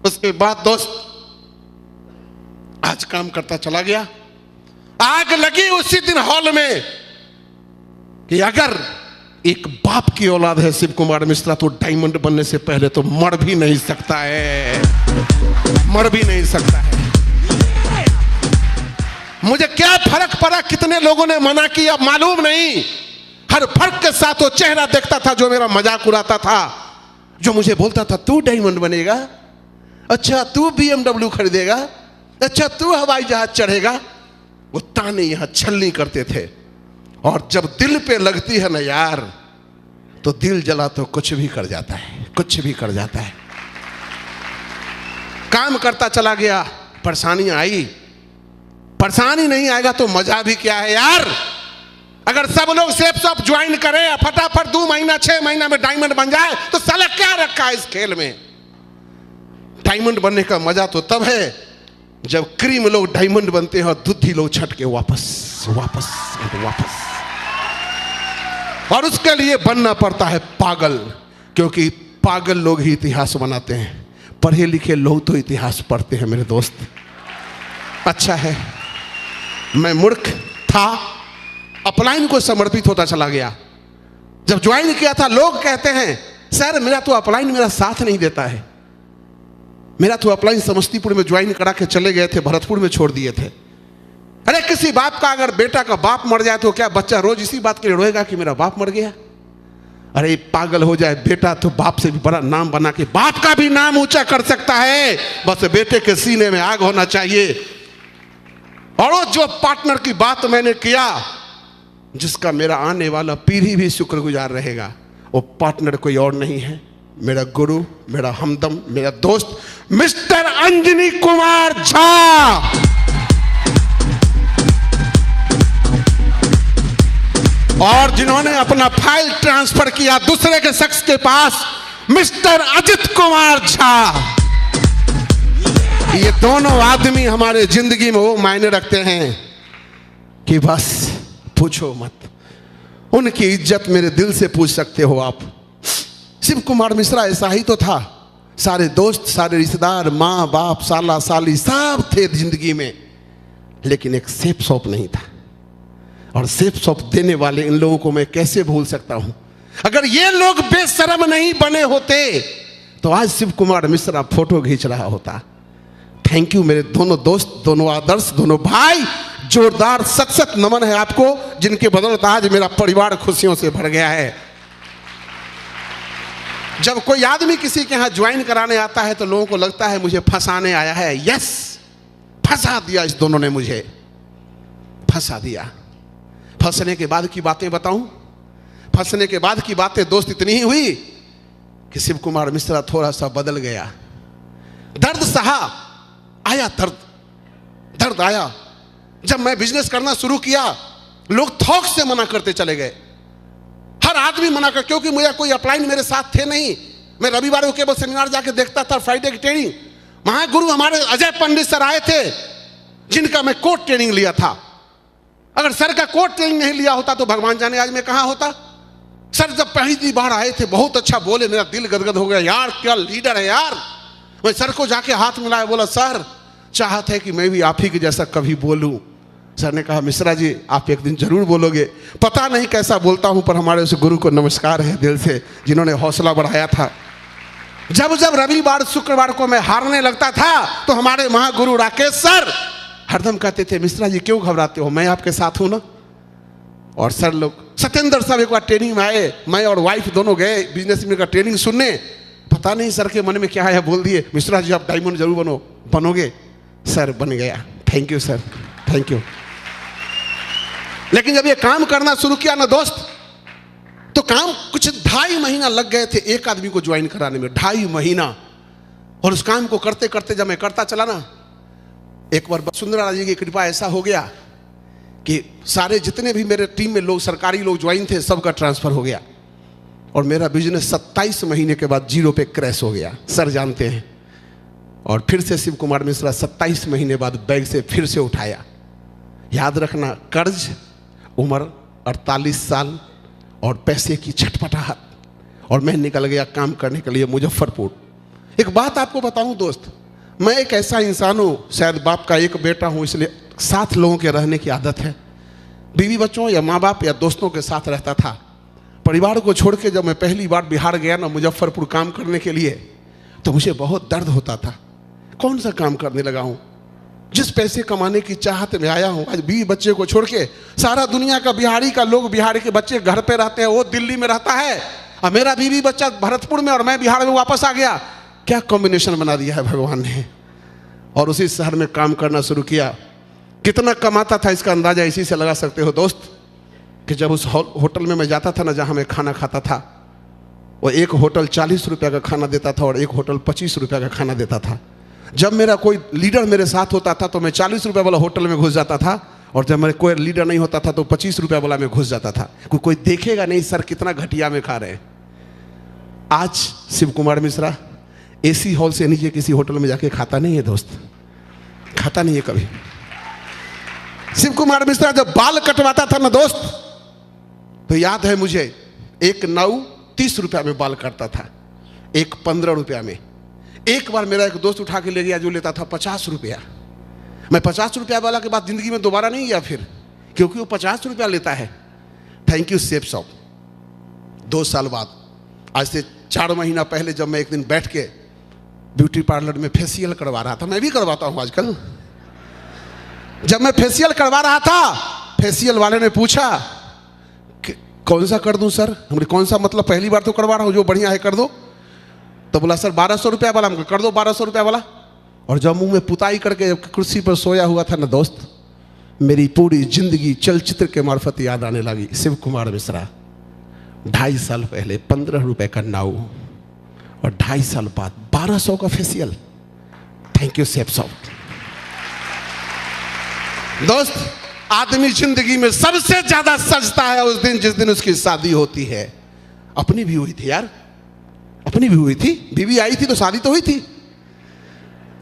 उसके बाद दोस्त आज काम करता चला गया। आग लगी उसी दिन हॉल में कि अगर एक बाप की औलाद है शिव कुमार मिश्रा तो डायमंड बनने से पहले तो मर भी नहीं सकता है, मर भी नहीं सकता है। मुझे क्या फर्क पड़ा कितने लोगों ने मना किया मालूम नहीं, हर फर्क के साथ वो चेहरा देखता था जो मेरा मजाक उड़ाता था, जो मुझे बोलता था तू डायमंड बनेगा, अच्छा तू BMW खरीदेगा, अच्छा तू हवाई जहाज चढ़ेगा। वो ताने यहां छलनी करते थे। और जब दिल पे लगती है ना यार, तो दिल जला तो कुछ भी कर जाता है, कुछ भी कर जाता है। काम करता चला गया, परेशानी आई, परेशानी नहीं आएगा तो मजा भी क्या है यार। अगर सब लोग सेफ शॉप ज्वाइन करें, फटाफट 2 महीना 6 महीना में डायमंड बन जाए, तो साला क्या रखा है इस खेल में। डायमंड बनने का मजा तो तब है जब क्रीम लोग डायमंड बनते हैं और दूधी लोग छट के वापस वापस वापस। और उसके लिए बनना पड़ता है पागल, क्योंकि पागल लोग ही इतिहास बनाते हैं, पढ़े लिखे लोग तो इतिहास पढ़ते हैं मेरे दोस्त। अच्छा है मैं मूर्ख था, अपलाइन को समर्पित होता चला गया। जब ज्वाइन किया था लोग कहते हैं सर मेरा तो अपलाइन मेरा साथ नहीं देता है, मेरा तो अपलाइन समस्तीपुर में ज्वाइन करा के चले गए थे, भरतपुर में छोड़ दिए थे। अरे किसी बाप का अगर बेटा का बाप मर जाए तो क्या बच्चा रोज इसी बात के लिए रोएगा कि मेरा बाप मर गया। अरे पागल हो जाए बेटा तो बाप से भी बड़ा नाम बना के बाप का भी नाम ऊंचा कर सकता है, बस बेटे के सीने में आग होना चाहिए। और वो जो पार्टनर की बात मैंने किया, जिसका मेरा आने वाला पीढ़ी भी शुक्रगुजार रहेगा, वो पार्टनर कोई और नहीं है, मेरा गुरु, मेरा हमदम, मेरा दोस्त मिस्टर अंजनी कुमार झा। और जिन्होंने अपना फाइल ट्रांसफर किया दूसरे के शख्स के पास, मिस्टर अजित कुमार झा। ये दोनों आदमी हमारे जिंदगी में वो मायने रखते हैं कि बस पूछो मत। उनकी इज्जत मेरे दिल से पूछ सकते हो आप। शिव कुमार मिश्रा ऐसा ही तो था। सारे दोस्त, सारे रिश्तेदार, माँ बाप, साला साली सब थे जिंदगी में, लेकिन एक सेफ शॉप नहीं था। और सेफ शॉप देने वाले इन लोगों को मैं कैसे भूल सकता हूं। अगर ये लोग बेशर्म नहीं बने होते तो आज शिव कुमार मिश्रा फोटो खींच रहा होता। थैंक यू मेरे दोनों दोस्त, दोनों आदर्श, दोनों भाई। जोरदार सत सत नमन है आपको, जिनके बदौलत आज मेरा परिवार खुशियों से भर गया है। जब कोई आदमी किसी के यहां ज्वाइन कराने आता है तो लोगों को लगता है मुझे फंसाने आया है। यस, फंसा दिया इस दोनों ने, मुझे फंसा दिया। फंसने के बाद की बातें बताऊं। फंसने के बाद की बातें दोस्त इतनी ही हुई कि शिव कुमार मिश्रा थोड़ा सा बदल गया। दर्द सहा, आया दर्द आया। जब मैं बिजनेस करना शुरू किया, लोग थोक से मना करते चले गए। हर आदमी मना कर, क्योंकि मुझे कोई अपलाइन मेरे साथ थे नहीं। मैं रविवार को केवल सेमिनार जाके देखता था, फ्राइडे की ट्रेनिंग। महागुरु हमारे अजय पंडित सर आए थे, जिनका मैं कोर्ट ट्रेनिंग लिया था। अगर सर का कोर्ट ट्रेनिंग नहीं लिया होता तो भगवान जाने आज मैं कहां होता। सर जब पहली बार आए थे बहुत अच्छा बोले, मेरा दिल गदगद हो गया। यार क्या लीडर है यार। मैं सर को जाके हाथ मिलाया, बोला सर चाहत है कि मैं भी आप ही के जैसा कभी बोलूं। सर ने कहा मिश्रा जी आप एक दिन जरूर बोलोगे। पता नहीं कैसा बोलता हूं, पर हमारे उस गुरु को नमस्कार है दिल से, जिन्होंने हौसला बढ़ाया था। जब जब रविवार शुक्रवार को मैं हारने लगता था तो हमारे महागुरु राकेश सर हरदम कहते थे मिश्रा जी क्यों घबराते हो, मैं आपके साथ हूं ना। और सर लोग, सत्येंद्र साहब एक बार ट्रेनिंग में आए, मैं और वाइफ दोनों गए बिजनेस में का ट्रेनिंग सुनने। पता नहीं सर के मन में क्या है, बोल दिए मिश्रा जी आप डायमंड जरूर बनोगे। सर बन गया। Thank you sir, thank you. लेकिन जब ये काम करना शुरू किया ना दोस्त, तो काम कुछ 2.5 महीना लग गए थे एक आदमी को ज्वाइन कराने में, 2.5 महीना। और उस काम को करते करते जब मैं करता चला ना, एक बार वसुंधरा जी की कृपा ऐसा हो गया कि सारे जितने भी मेरे टीम में लोग, सरकारी लोग ज्वाइन थे, सबका ट्रांसफर हो गया। और मेरा बिजनेस 27 महीने के बाद 0 पे क्रैश हो गया, सर जानते हैं। और फिर से शिव कुमार मिश्रा 27 महीने बाद बैग से फिर से उठाया। याद रखना, कर्ज, उम्र 48 साल और पैसे की छटपटाहट, और मैं निकल गया काम करने के लिए मुजफ्फरपुर। एक बात आपको बताऊं दोस्त, मैं एक ऐसा इंसान हूं, शायद बाप का एक बेटा हूं, इसलिए साथ लोगों के रहने की आदत है। बीवी बच्चों या माँ बाप या दोस्तों के साथ रहता था। परिवार को छोड़ के जब मैं पहली बार बिहार गया ना, मुजफ्फरपुर काम करने के लिए, तो मुझे बहुत दर्द होता था। कौन सा काम करने लगा हूं, जिस पैसे कमाने की चाहत में आया हूं। आज बीवी बच्चे को छोड़ के, सारा दुनिया का बिहारी का लोग, बिहारी के बच्चे घर पे रहते हैं, वो दिल्ली में रहता है, और मेरा बीवी बच्चा भरतपुर में और मैं बिहार में वापस आ गया। क्या कॉम्बिनेशन बना दिया है भगवान ने। और उसी शहर में काम करना शुरू किया। कितना कमाता था इसका अंदाजा इसी से लगा सकते हो दोस्त, कि जब उस होटल में मैं जाता था ना, जहां मैं खाना खाता था, वो एक होटल 40 रुपये का खाना देता था और एक होटल 25 रुपये का खाना देता था। जब मेरा कोई लीडर मेरे साथ होता था तो मैं 40 रुपये वाला होटल में घुस जाता था, और जब मेरे कोई लीडर नहीं होता था तो 25 रुपये वाला में घुस जाता था। कोई देखेगा नहीं सर कितना घटिया में खा रहे हैं। आज शिव कुमार मिश्रा एसी हॉल से नीचे किसी होटल में जाके खाता नहीं है दोस्त, खाता नहीं है कभी। शिव कुमार मिश्रा जब बाल कटवाता था ना दोस्त, तो याद है मुझे, एक 30 रुपया में बाल काटता था, एक 15 रुपया में। एक बार मेरा एक दोस्त उठा के ले गया जो लेता था 50 रुपया। मैं 50 रुपया वाला के बाद जिंदगी में दोबारा नहीं गया फिर, क्योंकि वो 50 रुपया लेता है। Thank you safe shop. 2 साल बाद, आज से 4 महीना पहले, जब मैं एक दिन बैठ के ब्यूटी पार्लर में फेशियल करवा रहा था, मैं भी करवाता हूं आजकल। जब मैं फेशियल करवा रहा था, फेशियल वाले ने पूछा कि कौन सा कर दूं सर। हमने कौन सा मतलब, पहली बार तो करवा रहा हूं, जो बढ़िया है कर दो। तो बोला सर 1200 रुपया वाला। हमको कर दो 1200 रुपया वाला। और जब मुंह में पुताई करके कुर्सी पर सोया हुआ था ना दोस्त, मेरी पूरी जिंदगी चलचित्र के मार्फत याद आने लगी। शिव कुमार मिश्रा 2.5 साल पहले 15 रुपए का नाव, और 2.5 साल बाद 1200 का facial. Thank you safe soft. दोस्त, आदमी जिंदगी में सबसे ज्यादा सजता है उस दिन जिस दिन उसकी शादी होती है। अपनी भी हुई थी यार, अपनी भी हुई थी, बीवी आई थी तो शादी तो हुई थी।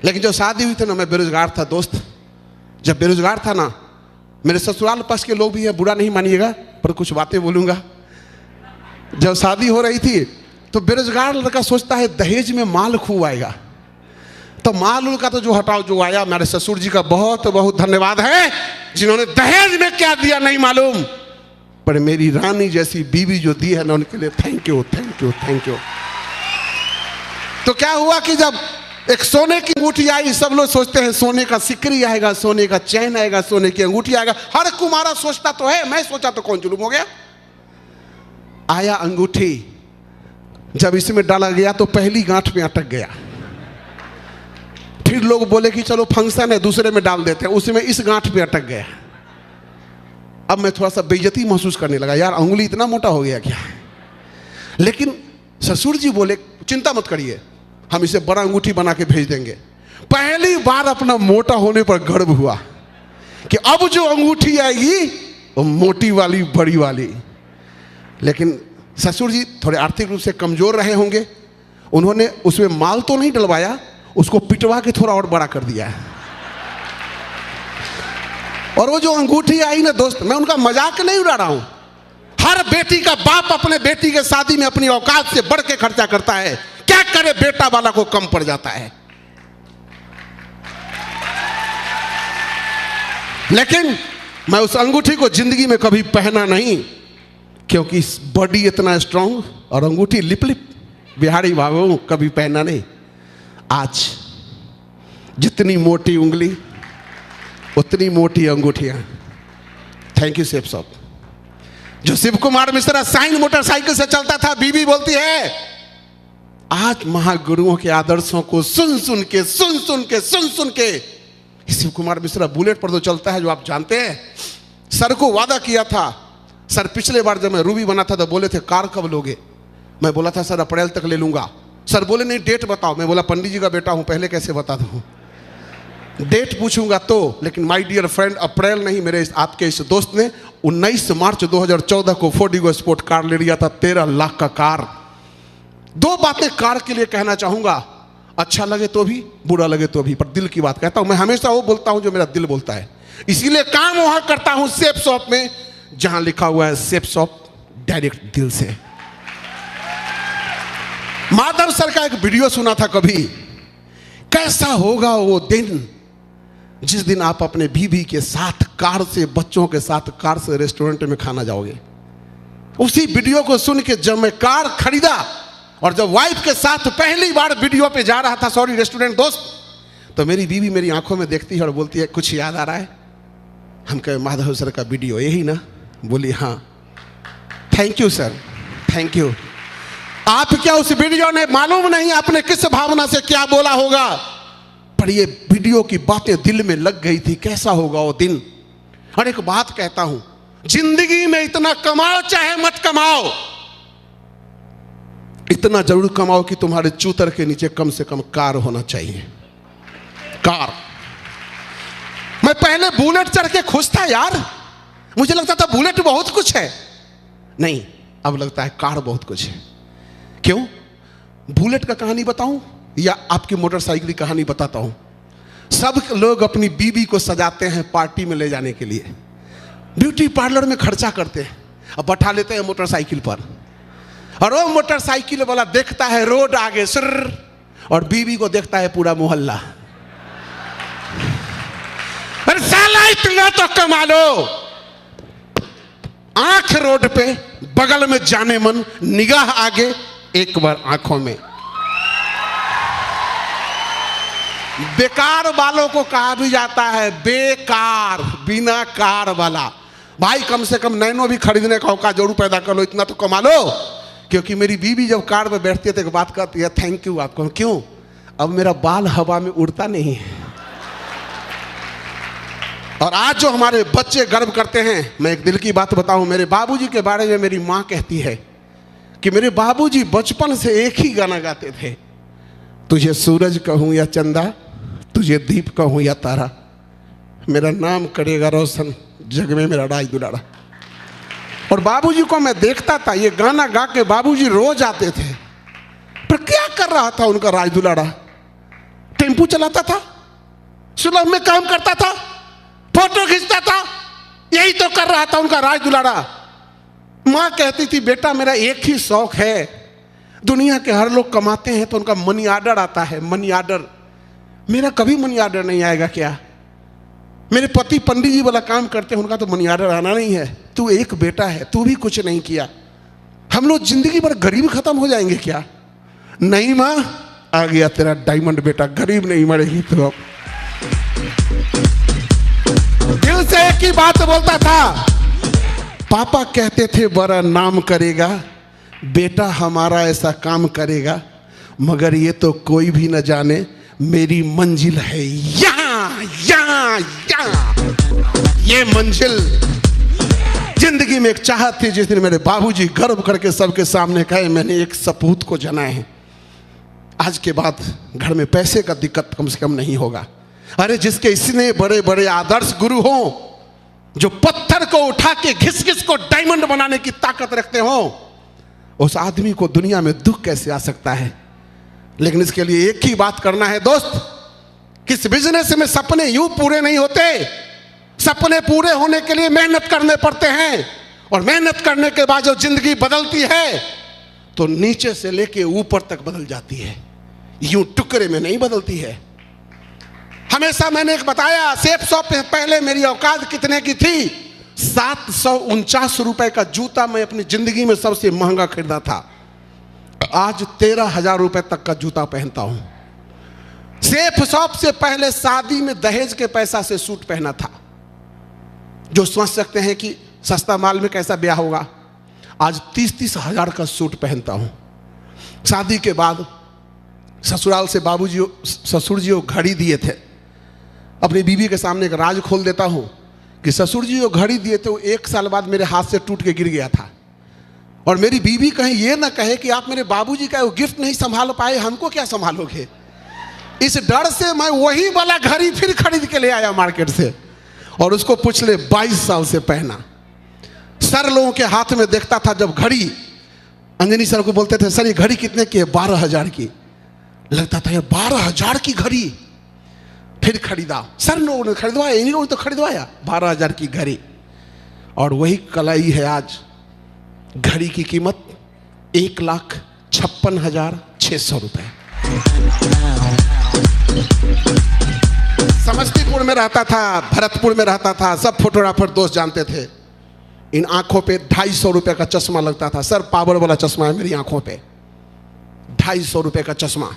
लेकिन जो शादी हुई थी ना, मैं बेरोजगार था दोस्त। जब बेरोजगार था ना, मेरे ससुराल पक्ष के लोग भी है, बुरा नहीं मानिएगा पर कुछ बातें बोलूंगा। जब शादी हो रही थी तो बेरोजगार लड़का सोचता है दहेज में माल खूब आएगा, तो माल उल का तो जो हटाओ, जो आया, मेरे ससुर जी का बहुत बहुत धन्यवाद है जिन्होंने दहेज में क्या दिया नहीं मालूम, पर मेरी रानी जैसी बीवी जो दी है ना, उनके लिए thank you thank you thank you. तो क्या हुआ कि जब एक सोने की अंगूठी आई, सब लोग सोचते हैं सोने का सिकरी आएगा, सोने का चैन आएगा, सोने की अंगूठी आएगा। हर कुमारा सोचता तो है, मैं सोचा तो कौन जुलूम हो गया। आया अंगूठी, जब इसमें डाला गया तो पहली गांठ में अटक गया। फिर लोग बोले कि चलो फंक्शन है दूसरे में डाल देते हैं, उसमें इस गांठ पे अटक गया। अब मैं थोड़ा सा बेइज्जती महसूस करने लगा, यार अंगुली इतना मोटा हो गया क्या। लेकिन ससुर जी बोले चिंता मत करिए, हम इसे बड़ा अंगूठी बना के भेज देंगे। पहली बार अपना मोटा होने पर गर्व हुआ कि अब जो अंगूठी आएगी वो मोटी वाली, बड़ी वाली। लेकिन ससुर जी थोड़े आर्थिक रूप से कमजोर रहे होंगे, उन्होंने उसमें माल तो नहीं डलवाया, उसको पिटवा के थोड़ा और बड़ा कर दिया है। और वो जो अंगूठी आई ना दोस्त, मैं उनका मजाक नहीं उड़ा रहा हूं। हर बेटी का बाप अपने बेटी के शादी में अपनी औकात से बढ़ के खर्चा करता है, क्या करे बेटा वाला को कम पड़ जाता है। लेकिन मैं उस अंगूठी को जिंदगी में कभी पहना नहीं, क्योंकि बॉडी इतना स्ट्रांग और अंगूठी लिप लिप, बिहारी बाबू कभी पहना नहीं। आज जितनी मोटी उंगली उतनी मोटी अंगूठियां। थैंक यू सेफ साहब। जो शिव कुमार मिश्रा साइन मोटरसाइकिल से चलता था, बीबी बोलती है आज महागुरुओं के आदर्शों को सुन सुन के शिव कुमार मिश्रा बुलेट पर तो चलता है, जो आप जानते हैं। सर को वादा किया था, सर पिछले बार जब मैं रूबी बना था तो बोले थे कार कब लोगे, मैं बोला था सर अप्रैल तक ले लूंगा। सर बोले नहीं डेट बताओ, मैं बोला पंडित जी का बेटा हूं, पहले कैसे बता दूं, डेट पूछूंगा तो। लेकिन माय डियर फ्रेंड, अप्रैल नहीं, मेरे आपके इस दोस्त ने 19 मार्च 2014 को फोर्डिगो स्पोर्ट कार ले लिया था, 13 लाख का कार। दो बातें कार के लिए कहना चाहूंगा, अच्छा लगे तो भी, बुरा लगे तो भी, पर दिल की बात कहता हूं। मैं हमेशा वो बोलता हूं जो मेरा दिल बोलता है, इसीलिए काम वहां करता हूं सेफ शॉप में जहां लिखा हुआ है सेफ शॉप डायरेक्ट दिल से। माधव सर का एक वीडियो सुना था कभी, कैसा होगा वो दिन जिस दिन आप अपने बीवी के साथ कार से, बच्चों के साथ कार से रेस्टोरेंट में खाना जाओगे। उसी वीडियो को सुन के जब मैं कार खरीदा और जब वाइफ के साथ पहली बार वीडियो पे जा रहा था, सॉरी रेस्टोरेंट दोस्त, तो मेरी बीवी मेरी आंखों में देखती है और बोलती है कुछ याद आ रहा है। हम कहे माधव सर का वीडियो यही ना, बोली हाँ। Thank you sir, thank you. आप क्या उस वीडियो ने मालूम नहीं आपने किस भावना से क्या बोला होगा, पर ये वीडियो की बातें दिल में लग गई थी। कैसा होगा वो दिन। और एक बात कहता हूं, जिंदगी में इतना कमाओ चाहे मत कमाओ, इतना जरूर कमाओ कि तुम्हारे चूतर के नीचे कम से कम कार होना चाहिए। कार। मैं पहले बुलेट चढ़ के खुश था यार, मुझे लगता था बुलेट बहुत कुछ है, नहीं अब लगता है कार बहुत कुछ है। क्यों? बुलेट का कहानी बताऊं या आपकी मोटरसाइकिल की कहानी बताता हूं। सब लोग अपनी बीबी को सजाते हैं पार्टी में ले जाने के लिए, ब्यूटी पार्लर में खर्चा करते हैं और बैठा लेते हैं मोटरसाइकिल पर, और वो मोटरसाइकिल वाला देखता है रोड आगे सर, और बीबी को देखता है पूरा मोहल्ला। अरे साला इतना तो कमा लो, आंख रोड पे, बगल में जाने मन, निगाह आगे, एक बार आंखों में। बेकार वालों को कहा भी जाता है बेकार, बिना कार वाला। भाई कम से कम नैनो भी खरीदने का औकात जरूर पैदा कर लो, इतना तो कमा लो। क्योंकि मेरी बीवी जब कार में बैठती है तो एक बात कहती है थैंक यू आपको। क्यों? अब मेरा बाल हवा में उड़ता नहीं है। और आज जो हमारे बच्चे गर्व करते हैं, मैं एक दिल की बात बताऊं, मेरे बाबूजी के बारे में मेरी माँ कहती है कि मेरे बाबूजी बचपन से एक ही गाना गाते थे, तुझे सूरज कहूँ या चंदा, तुझे दीप कहूँ या तारा, मेरा नाम करेगा रोशन जग में मेरा राज दुलारा। और बाबूजी को मैं देखता था, ये गाना गा के बाबूजी रोज आते थे, पर क्या कर रहा था उनका राज दुलारा? टेम्पू चलाता था, सुलभ में काम करता था, फोटो खींचता था, यही तो कर रहा था उनका राज दुलारा। माँ कहती थी बेटा मेरा एक ही शौक है, दुनिया के हर लोग कमाते हैं तो उनका मनी आर्डर आता है, मनी आर्डर, मेरा कभी मनी आर्डर नहीं आएगा क्या? मेरे पति पंडित जी वाला काम करते हैं, उनका तो मनी आर्डर आना नहीं है, तू एक बेटा है, तू भी कुछ नहीं किया, हम लोग जिंदगी भर गरीब खत्म हो जाएंगे क्या? नहीं माँ, आ गया तेरा डायमंड बेटा, गरीब नहीं मरेगी तो। दिल से एक ही बात बोलता था, पापा कहते थे बड़ा नाम करेगा, बेटा हमारा ऐसा काम करेगा, मगर ये तो कोई भी न जाने मेरी मंजिल है यहाँ यहाँ यहाँ। ये मंजिल जिंदगी में एक चाहत थी, जिस दिन मेरे बाबूजी गर्व करके सबके सामने कहे मैंने एक सपूत को जना है। आज के बाद घर में पैसे का दिक्कत कम से कम नहीं होगा। अरे जिसके इतने बड़े बड़े आदर्श गुरु हों, जो पत्थर को उठा के घिस घिस को डायमंड बनाने की ताकत रखते हो, उस आदमी को दुनिया में दुख कैसे आ सकता है? लेकिन इसके लिए एक ही बात करना है दोस्त, किस बिजनेस में सपने यूं पूरे नहीं होते, सपने पूरे होने के लिए मेहनत करने पड़ते हैं, और मेहनत करने के बाद जो जिंदगी बदलती है तो नीचे से लेके ऊपर तक बदल जाती है, यूं टुकड़े में नहीं बदलती है। हमेशा मैंने एक बताया, सेफ शॉप पे पहले मेरी औकात कितने की थी? 749 रुपए का जूता मैं अपनी जिंदगी में सबसे महंगा खरीदा था, आज 13,000 रुपए तक का जूता पहनता हूं। सेफ शॉप से पहले शादी में दहेज के पैसा से सूट पहना था, जो समझ सकते हैं कि सस्ता माल में कैसा ब्याह होगा। आज 30-30 हजार का सूट पहनता हूं। शादी के बाद ससुराल से ससुर जी वो घड़ी दिए थे, अपनी बीवी के सामने एक राज खोल देता हूं कि ससुर जी वो घड़ी दिए थे, वो 1 साल बाद मेरे हाथ से टूट के गिर गया था। और मेरी बीवी कहीं ये ना कहे कि आप मेरे बाबूजी का वो गिफ्ट नहीं संभाल पाए, हमको क्या संभालोगे? इस डर से मैं वही वाला घड़ी फिर खरीद के ले आया मार्केट से, और उसको पिछले 22 साल से पहना। सर लोगों के हाथ में देखता था जब घड़ी, अंजनी सर को बोलते थे सर ये घड़ी कितने की है? 12,000 की। लगता था यार 12,000 की घड़ी, फिर खरीदा। सर लोगों ने खरीदवाया, इन लोगों ने तो खरीदवाया 12,000 की घड़ी। और वही कलाई है आज, घड़ी की कीमत 1,56,600 रुपए। समस्तीपुर में रहता था, भरतपुर में रहता था, सब फोटोग्राफर दोस्त जानते थे। इन आंखों पे 250 रुपए का चश्मा लगता था। सर पावर वाला चश्मा है मेरी आंखों पे, 250 रुपए का चश्मा।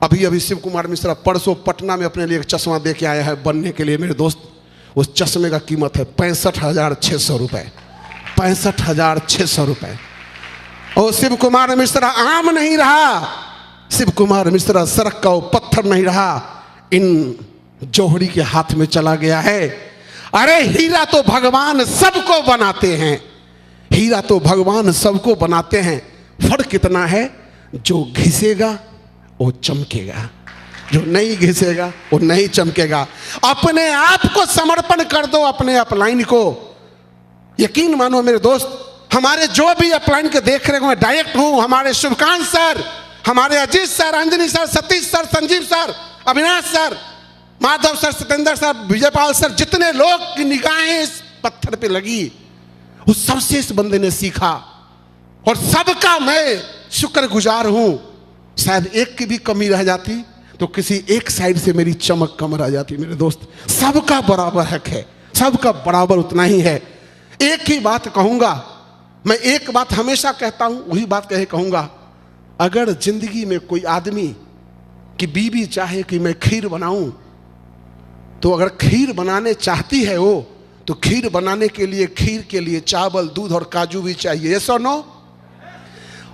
अभी अभी शिव कुमार मिश्रा परसों पटना में अपने लिए एक चश्मा दे के आया है बनने के लिए मेरे दोस्त। उस चश्मे का कीमत है 65,600 रुपए, 65,600 रुपए। और शिव कुमार मिश्रा आम नहीं रहा, शिव कुमार मिश्रा सड़क का वो पत्थर नहीं रहा, इन जौहरी के हाथ में चला गया है। अरे हीरा तो भगवान सबको बनाते हैं, हीरा तो भगवान सबको बनाते हैं, फर्क कितना है? जो घिसेगा वो चमकेगा, जो नहीं घिसेगा वो नहीं चमकेगा। अपने आप को समर्पण कर दो, अपने अपलाइन को। यकीन मानो मेरे दोस्त, हमारे जो भी अपलाइन के देख रहे हो, मैं डायरेक्ट हूं, हमारे शुभकांत सर, हमारे Ajit sir, Anjani sir, Satish sir, Sanjeev sir, Avinash sir, Madhav sir, Satyendra sir, Vijaypal sir, जितने लोग की निगाहें इस पत्थर पे लगी, उस सबसे इस बंदे ने सीखा, और सबका मैं शुक्रगुजार हूं। शायद एक की भी कमी रह जाती तो किसी एक साइड से मेरी चमक कम रह जाती। मेरे दोस्त, सबका बराबर हक है, सबका बराबर उतना ही है। एक ही बात कहूंगा मैं, एक बात हमेशा कहता हूं, वही बात कहे कहूंगा। अगर जिंदगी में कोई आदमी की बीवी चाहे कि मैं खीर बनाऊं, तो अगर खीर बनाने चाहती है वो, तो खीर बनाने के लिए चावल, दूध और काजू भी चाहिए। यस और नो?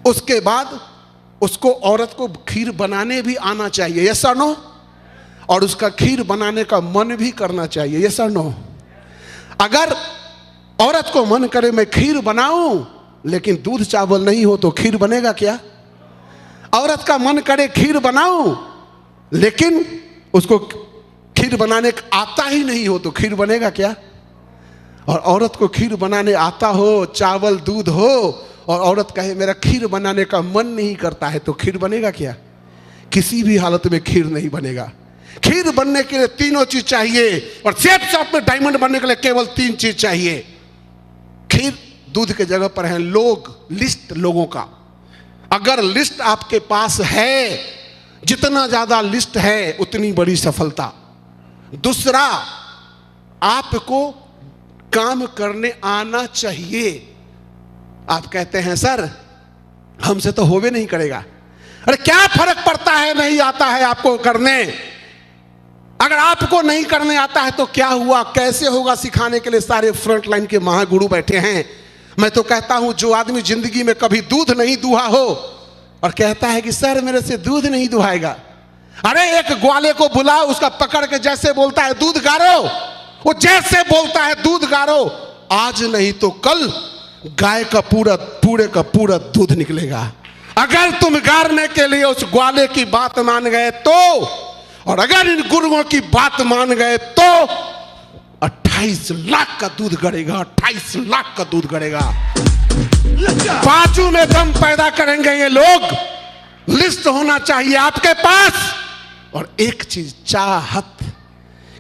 उसके बाद उसको, औरत को खीर बनाने भी आना चाहिए। यस और नो? और उसका खीर बनाने का मन भी करना चाहिए। यस और नो? अगर औरत को मन करे मैं खीर बनाऊं, लेकिन दूध चावल नहीं हो तो खीर बनेगा क्या? औरत का मन करे खीर बनाऊं, लेकिन उसको खीर बनाने आता ही नहीं हो तो खीर बनेगा क्या? और औरत को खीर बनाने आता हो, चावल दूध हो, और औरत कहे मेरा खीर बनाने का मन नहीं करता है, तो खीर बनेगा क्या? किसी भी हालत में खीर नहीं बनेगा। खीर बनने के लिए तीनों चीज चाहिए, और शेप शॉप में डायमंड बनने के लिए केवल 3 चीज चाहिए। खीर दूध के जगह पर है लोग, लिस्ट लोगों का। अगर लिस्ट आपके पास है, जितना ज्यादा लिस्ट है उतनी बड़ी सफलता। दूसरा, आपको काम करने आना चाहिए। आप कहते हैं सर हमसे तो होवे नहीं करेगा। अरे क्या फर्क पड़ता है नहीं आता है आपको करने? अगर आपको नहीं करने आता है तो क्या हुआ, कैसे होगा? सिखाने के लिए सारे फ्रंट लाइन के महागुरु बैठे हैं। मैं तो कहता हूं जो आदमी जिंदगी में कभी दूध नहीं दुहा हो और कहता है कि सर मेरे से दूध नहीं दुहाएगा, अरे एक ग्वाले को बुलाओ, उसका पकड़ के जैसे बोलता है दूध गारो, वो जैसे बोलता है दूध गारो, आज नहीं तो कल गाय का पूरे का पूरा दूध निकलेगा। अगर तुम गारने के लिए उस ग्वाले की बात मान गए तो, और अगर इन गुरुओं की बात मान गए तो 28 लाख का दूध गड़ेगा, 28 लाख का दूध गड़ेगा। बाजू में दम पैदा करेंगे ये लोग। लिस्ट होना चाहिए आपके पास, और एक चीज चाहत,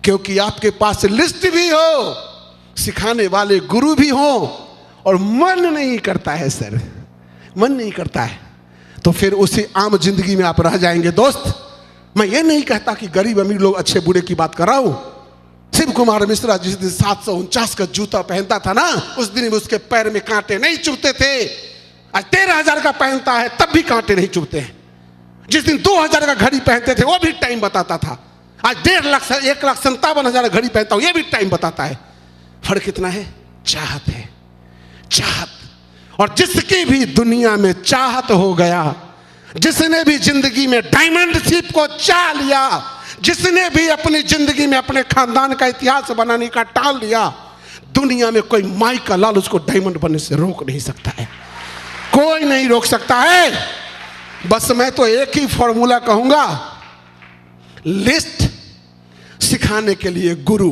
क्योंकि आपके पास लिस्ट भी हो, सिखाने वाले गुरु भी हो, और मन नहीं करता है सर, मन नहीं करता है, तो फिर उसी आम जिंदगी में आप रह जाएंगे। दोस्त, मैं ये नहीं कहता कि गरीब अमीर लोग अच्छे बुरे की बात कर रहा हूं। शिव कुमार मिश्रा जिस दिन 749 का जूता पहनता था ना, उस दिन उसके पैर में कांटे नहीं चुभते थे। आज 13,000 का पहनता है तब भी कांटे नहीं चुभते हैं। जिस दिन 2,000 का घड़ी पहनते थे वो भी टाइम बताता था। आज 1,57,000 घड़ी पहनता हूं, ये भी टाइम बताता है। फर्क कितना है? चाहत है, चाहत। और जिसकी भी दुनिया में चाहत हो गया, जिसने भी जिंदगी में डायमंड शिप को चाह लिया, जिसने भी अपनी जिंदगी में अपने खानदान का इतिहास बनाने का टाल लिया, दुनिया में कोई माई का लाल उसको डायमंड बनने से रोक नहीं सकता है। कोई नहीं रोक सकता है। बस मैं तो एक ही फॉर्मूला कहूंगा, लिस्ट सिखाने के लिए गुरु।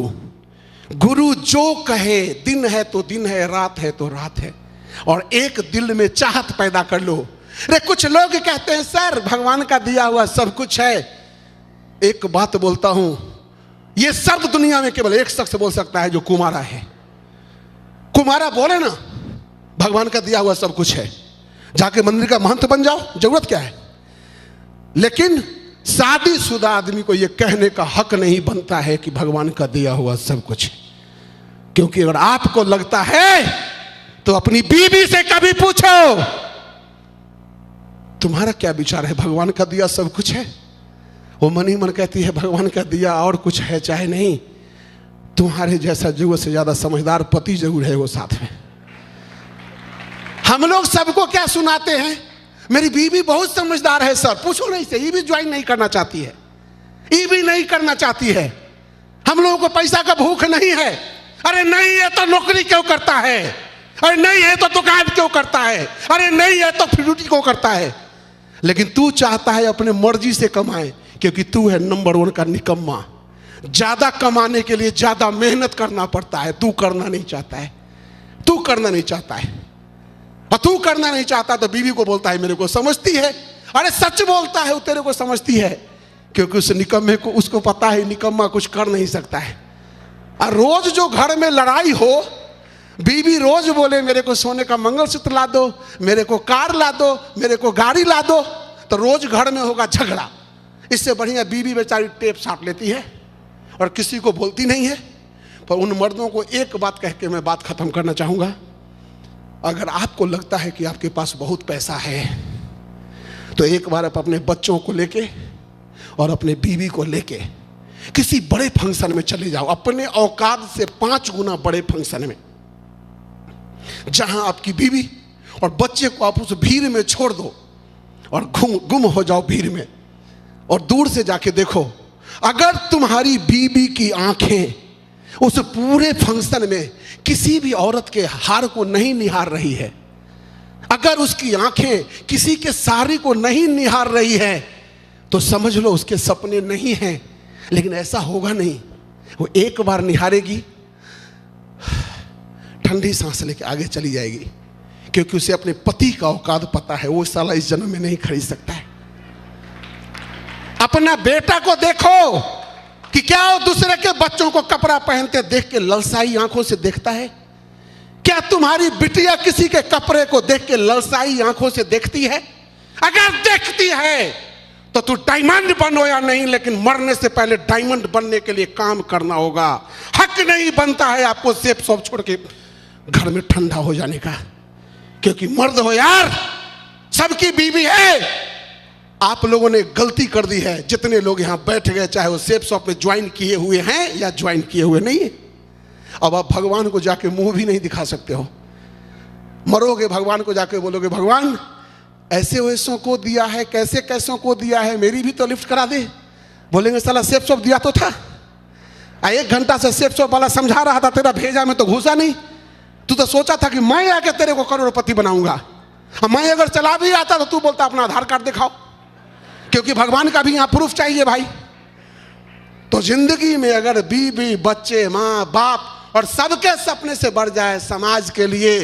गुरु जो कहे, दिन है तो दिन है, रात है तो रात है, और एक दिल में चाहत पैदा कर लो। अरे कुछ लोग कहते हैं सर भगवान का दिया हुआ सब कुछ है। एक बात बोलता हूं, यह शब्द दुनिया में केवल एक शख्स बोल सकता है जो कुमारा है। कुमारा बोले ना भगवान का दिया हुआ सब कुछ है, जाके मंदिर का महंत बन जाओ, जरूरत क्या है। लेकिन शादीशुदा आदमी को यह कहने का हक नहीं बनता है कि भगवान का दिया हुआ सब कुछ है। क्योंकि अगर आपको लगता है तो अपनी बीवी से कभी पूछो तुम्हारा क्या विचार है, भगवान का दिया सब कुछ है? वो मन ही मन कहती है भगवान का दिया और कुछ है चाहे नहीं। तुम्हारे जैसा जरूरत से ज्यादा समझदार पति जरूर है वो साथ में। हम लोग सबको क्या सुनाते हैं, मेरी बीवी बहुत समझदार है सर, पूछो नहीं से, ये भी ज्वाइन नहीं करना चाहती है, ये भी नहीं करना चाहती है। हम लोगों को पैसा का भूख नहीं है। अरे नहीं है तो नौकरी क्यों करता है? अरे नहीं है तो दुकान क्यों करता है? अरे नहीं है तो फ्रूटी क्यों करता है? लेकिन तू चाहता है अपने मर्जी से कमाए, क्योंकि तू है नंबर 1 का निकम्मा। ज्यादा कमाने के लिए ज्यादा मेहनत करना पड़ता है, तू करना नहीं चाहता है। तू करना नहीं चाहता है, और तू करना नहीं चाहता तो बीवी को बोलता है मेरे को समझती है। अरे सच बोलता है वो तेरे को समझती है, क्योंकि उस निकम्मे को उसको पता है निकम्मा कुछ कर नहीं सकता है। और रोज जो घर में लड़ाई हो, बीवी रोज बोले मेरे को सोने का मंगलसूत्र ला दो, मेरे को कार ला दो, मेरे को गाड़ी ला दो, तो रोज घर में होगा झगड़ा। इससे बढ़िया बीवी बेचारी टेप साट लेती है और किसी को बोलती नहीं है। पर उन मर्दों को एक बात कह के मैं बात खत्म करना चाहूंगा, अगर आपको लगता है कि आपके पास बहुत पैसा है तो एक बार आप अपने बच्चों को लेके और अपने बीवी को लेके किसी बड़े फंक्शन में चले जाओ, अपने औकात से 5 गुना बड़े फंक्शन में, जहां आपकी बीवी और बच्चे को आप उस भीड़ में छोड़ दो और गुम हो जाओ भीड़ में, और दूर से जाके देखो, अगर तुम्हारी बीवी की आंखें उस पूरे फंक्शन में किसी भी औरत के हार को नहीं निहार रही है अगर उसकी आंखें किसी के सारी को नहीं निहार रही है तो समझ लो उसके सपने नहीं हैं। लेकिन ऐसा होगा नहीं, वो एक बार निहारेगी, ठंडी सांस लेके आगे चली जाएगी, क्योंकि उसे अपने पति का औकात पता है, वो साला इस जन्म में नहीं खरीद सकता है। अपना बेटा को देखो कि क्या वो दूसरे के बच्चों को कपड़ा पहनते देख के ललसाई आंखों से देखता है? क्या तुम्हारी बिटिया किसी के कपड़े को देख के ललसाई आंखों से देखती है? अगर देखती है तो तू डायमंड बनो या नहीं, लेकिन मरने से पहले डायमंड बनने के लिए काम करना होगा। हक नहीं बनता है आपको सेब सब छोड़ के घर में ठंडा हो जाने का, क्योंकि मर्द हो यार, सबकी बीवी है। आप लोगों ने गलती कर दी है, जितने लोग यहां बैठ गए, चाहे वो सेब शॉप में ज्वाइन किए हुए हैं या ज्वाइन किए हुए नहीं है। अब आप भगवान को जाके मुंह भी नहीं दिखा सकते हो। मरोगे भगवान को जाके बोलोगे, भगवान ऐसे वैसों को दिया है, कैसे कैसों को दिया है, मेरी भी तो लिफ्ट करा दे। बोलेंगे साला सेब शॉप दिया तो था, 1 घंटा से सेब शॉप वाला समझा रहा था, तेरा भेजा में तो घुसा नहीं। तू तो सोचा था कि मैं आके तेरे को करोड़पति बनाऊंगा। मैं अगर चला भी आता तो तू बोलता अपना आधार कार्ड दिखाओ, क्योंकि भगवान का भी यहां प्रूफ चाहिए भाई। तो जिंदगी में अगर बीवी, बच्चे, माँ, बाप और सबके सपने से बढ़ जाए, समाज के लिए,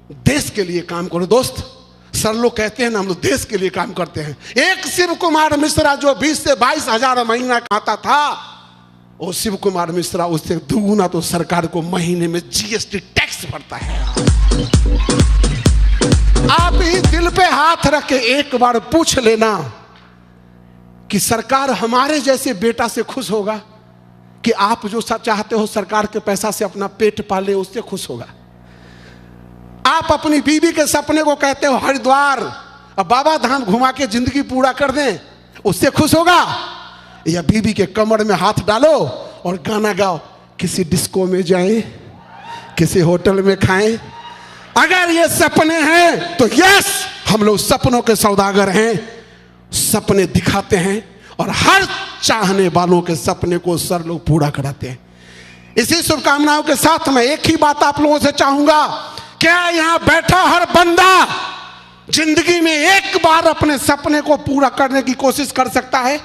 देश के लिए काम करो दोस्त। सर लोग कहते हैं ना, हम लोग देश के लिए काम करते हैं। एक शिव कुमार मिश्रा जो 20 से 22 हजार महीना खाता था, वो शिव कुमार मिश्रा उससे दुगुना तो सरकार को महीने में जीएसटी टैक्स भरता है। आप ही दिल पे हाथ रख के एक बार पूछ लेना कि सरकार हमारे जैसे बेटा से खुश होगा कि आप जो चाहते हो सरकार के पैसा से अपना पेट पाले, उससे खुश होगा? आप अपनी बीवी के सपने को कहते हो हरिद्वार और बाबा धाम घुमा के जिंदगी पूरा कर दें, उससे खुश होगा? या बीवी के कमर में हाथ डालो और गाना गाओ, किसी डिस्को में जाएं, किसी होटल में खाएं? अगर ये सपने हैं तो यस, हम लोग सपनों के सौदागर हैं, सपने दिखाते हैं और हर चाहने वालों के सपने को सर लोग पूरा कराते हैं। इसी शुभकामनाओं के साथ मैं एक ही बात आप लोगों से चाहूंगा, क्या यहां बैठा हर बंदा जिंदगी में एक बार अपने सपने को पूरा करने की कोशिश कर सकता है?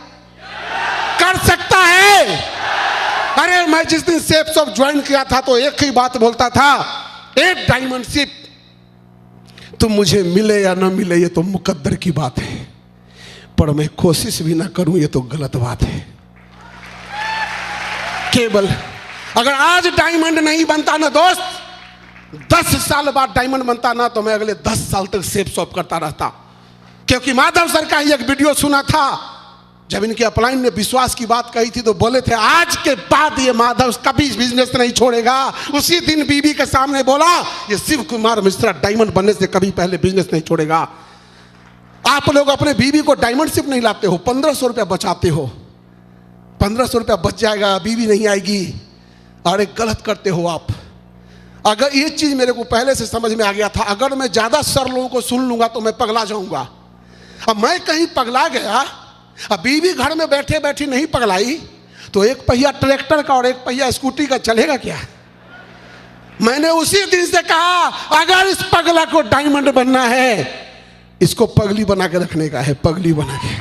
कर सकता है? अरे मैं जिस दिन सेफ शॉप ज्वाइन किया था तो एक ही बात बोलता था, एक डायमंड शिप, तुम मुझे मिले या ना मिले ये तो मुकद्दर की बात है, पर मैं कोशिश भी ना करूं ये तो गलत बात है। केवल अगर आज डायमंड नहीं बनता ना दोस्त, 10 साल बाद डायमंड बनता ना, तो मैं अगले 10 साल तक सेफ शॉप करता रहता। क्योंकि माधव सर का ही एक वीडियो सुना था, जब इनके अपलाइन ने विश्वास की बात कही थी तो बोले थे आज के बाद ये माधव कभी बिजनेस नहीं छोड़ेगा। उसी दिन बीबी के सामने बोला, ये शिव कुमार मिश्रा डायमंड बनने से कभी पहले बिजनेस नहीं छोड़ेगा। आप लोग अपने बीबी को डायमंड शिप नहीं लाते हो, 1500 रुपया बचाते हो, 1500 रुपया बच जाएगा, बीबी नहीं आएगी। अरे गलत करते हो आप। अगर ये चीज मेरे को पहले से समझ में आ गया था, अगर मैं ज्यादा सर लोगों को सुन लूंगा तो मैं पगला जाऊंगा। अब मैं कहीं पगला गया, अब बीवी घर में बैठे बैठी नहीं पगलाई, तो एक पहिया ट्रैक्टर का और एक पहिया स्कूटी का चलेगा क्या? मैंने उसी दिन से कहा, अगर इस पगला को डायमंड बनना है, इसको पगली बना के रखने का है, पगली बना के।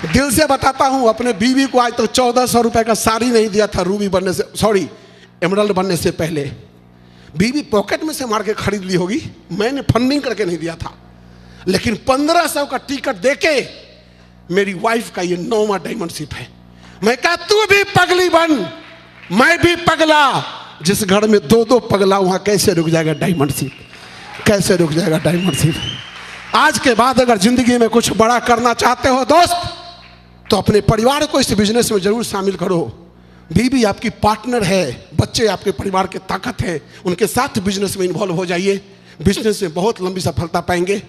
दिल से बताता हूं, अपने बीवी को आज तक 1400 रुपए का साड़ी नहीं दिया था रूबी बनने से, सॉरी एमराल्ड बनने से पहले। बीवी पॉकेट में से मार के खरीद ली होगी, मैंने फंडिंग करके नहीं दिया था। लेकिन 1500 का टिकट देके मेरी वाइफ का ये 9वां डायमंड शिप है। मैं कहा तू भी पगली बन, मैं भी पगला। जिस घर में 2-2 पगला, वहां कैसे रुक जाएगा डायमंड शिप? कैसे रुक जाएगा डायमंड शिप? आज के बाद अगर जिंदगी में कुछ बड़ा करना चाहते हो दोस्त, तो अपने परिवार को इस बिजनेस में जरूर शामिल करो। बीवी आपकी पार्टनर है, बच्चे आपके परिवार की ताकत है, उनके साथ बिजनेस में इन्वॉल्व हो जाइए। बिजनेस में बहुत लंबी सफलता पाएंगे।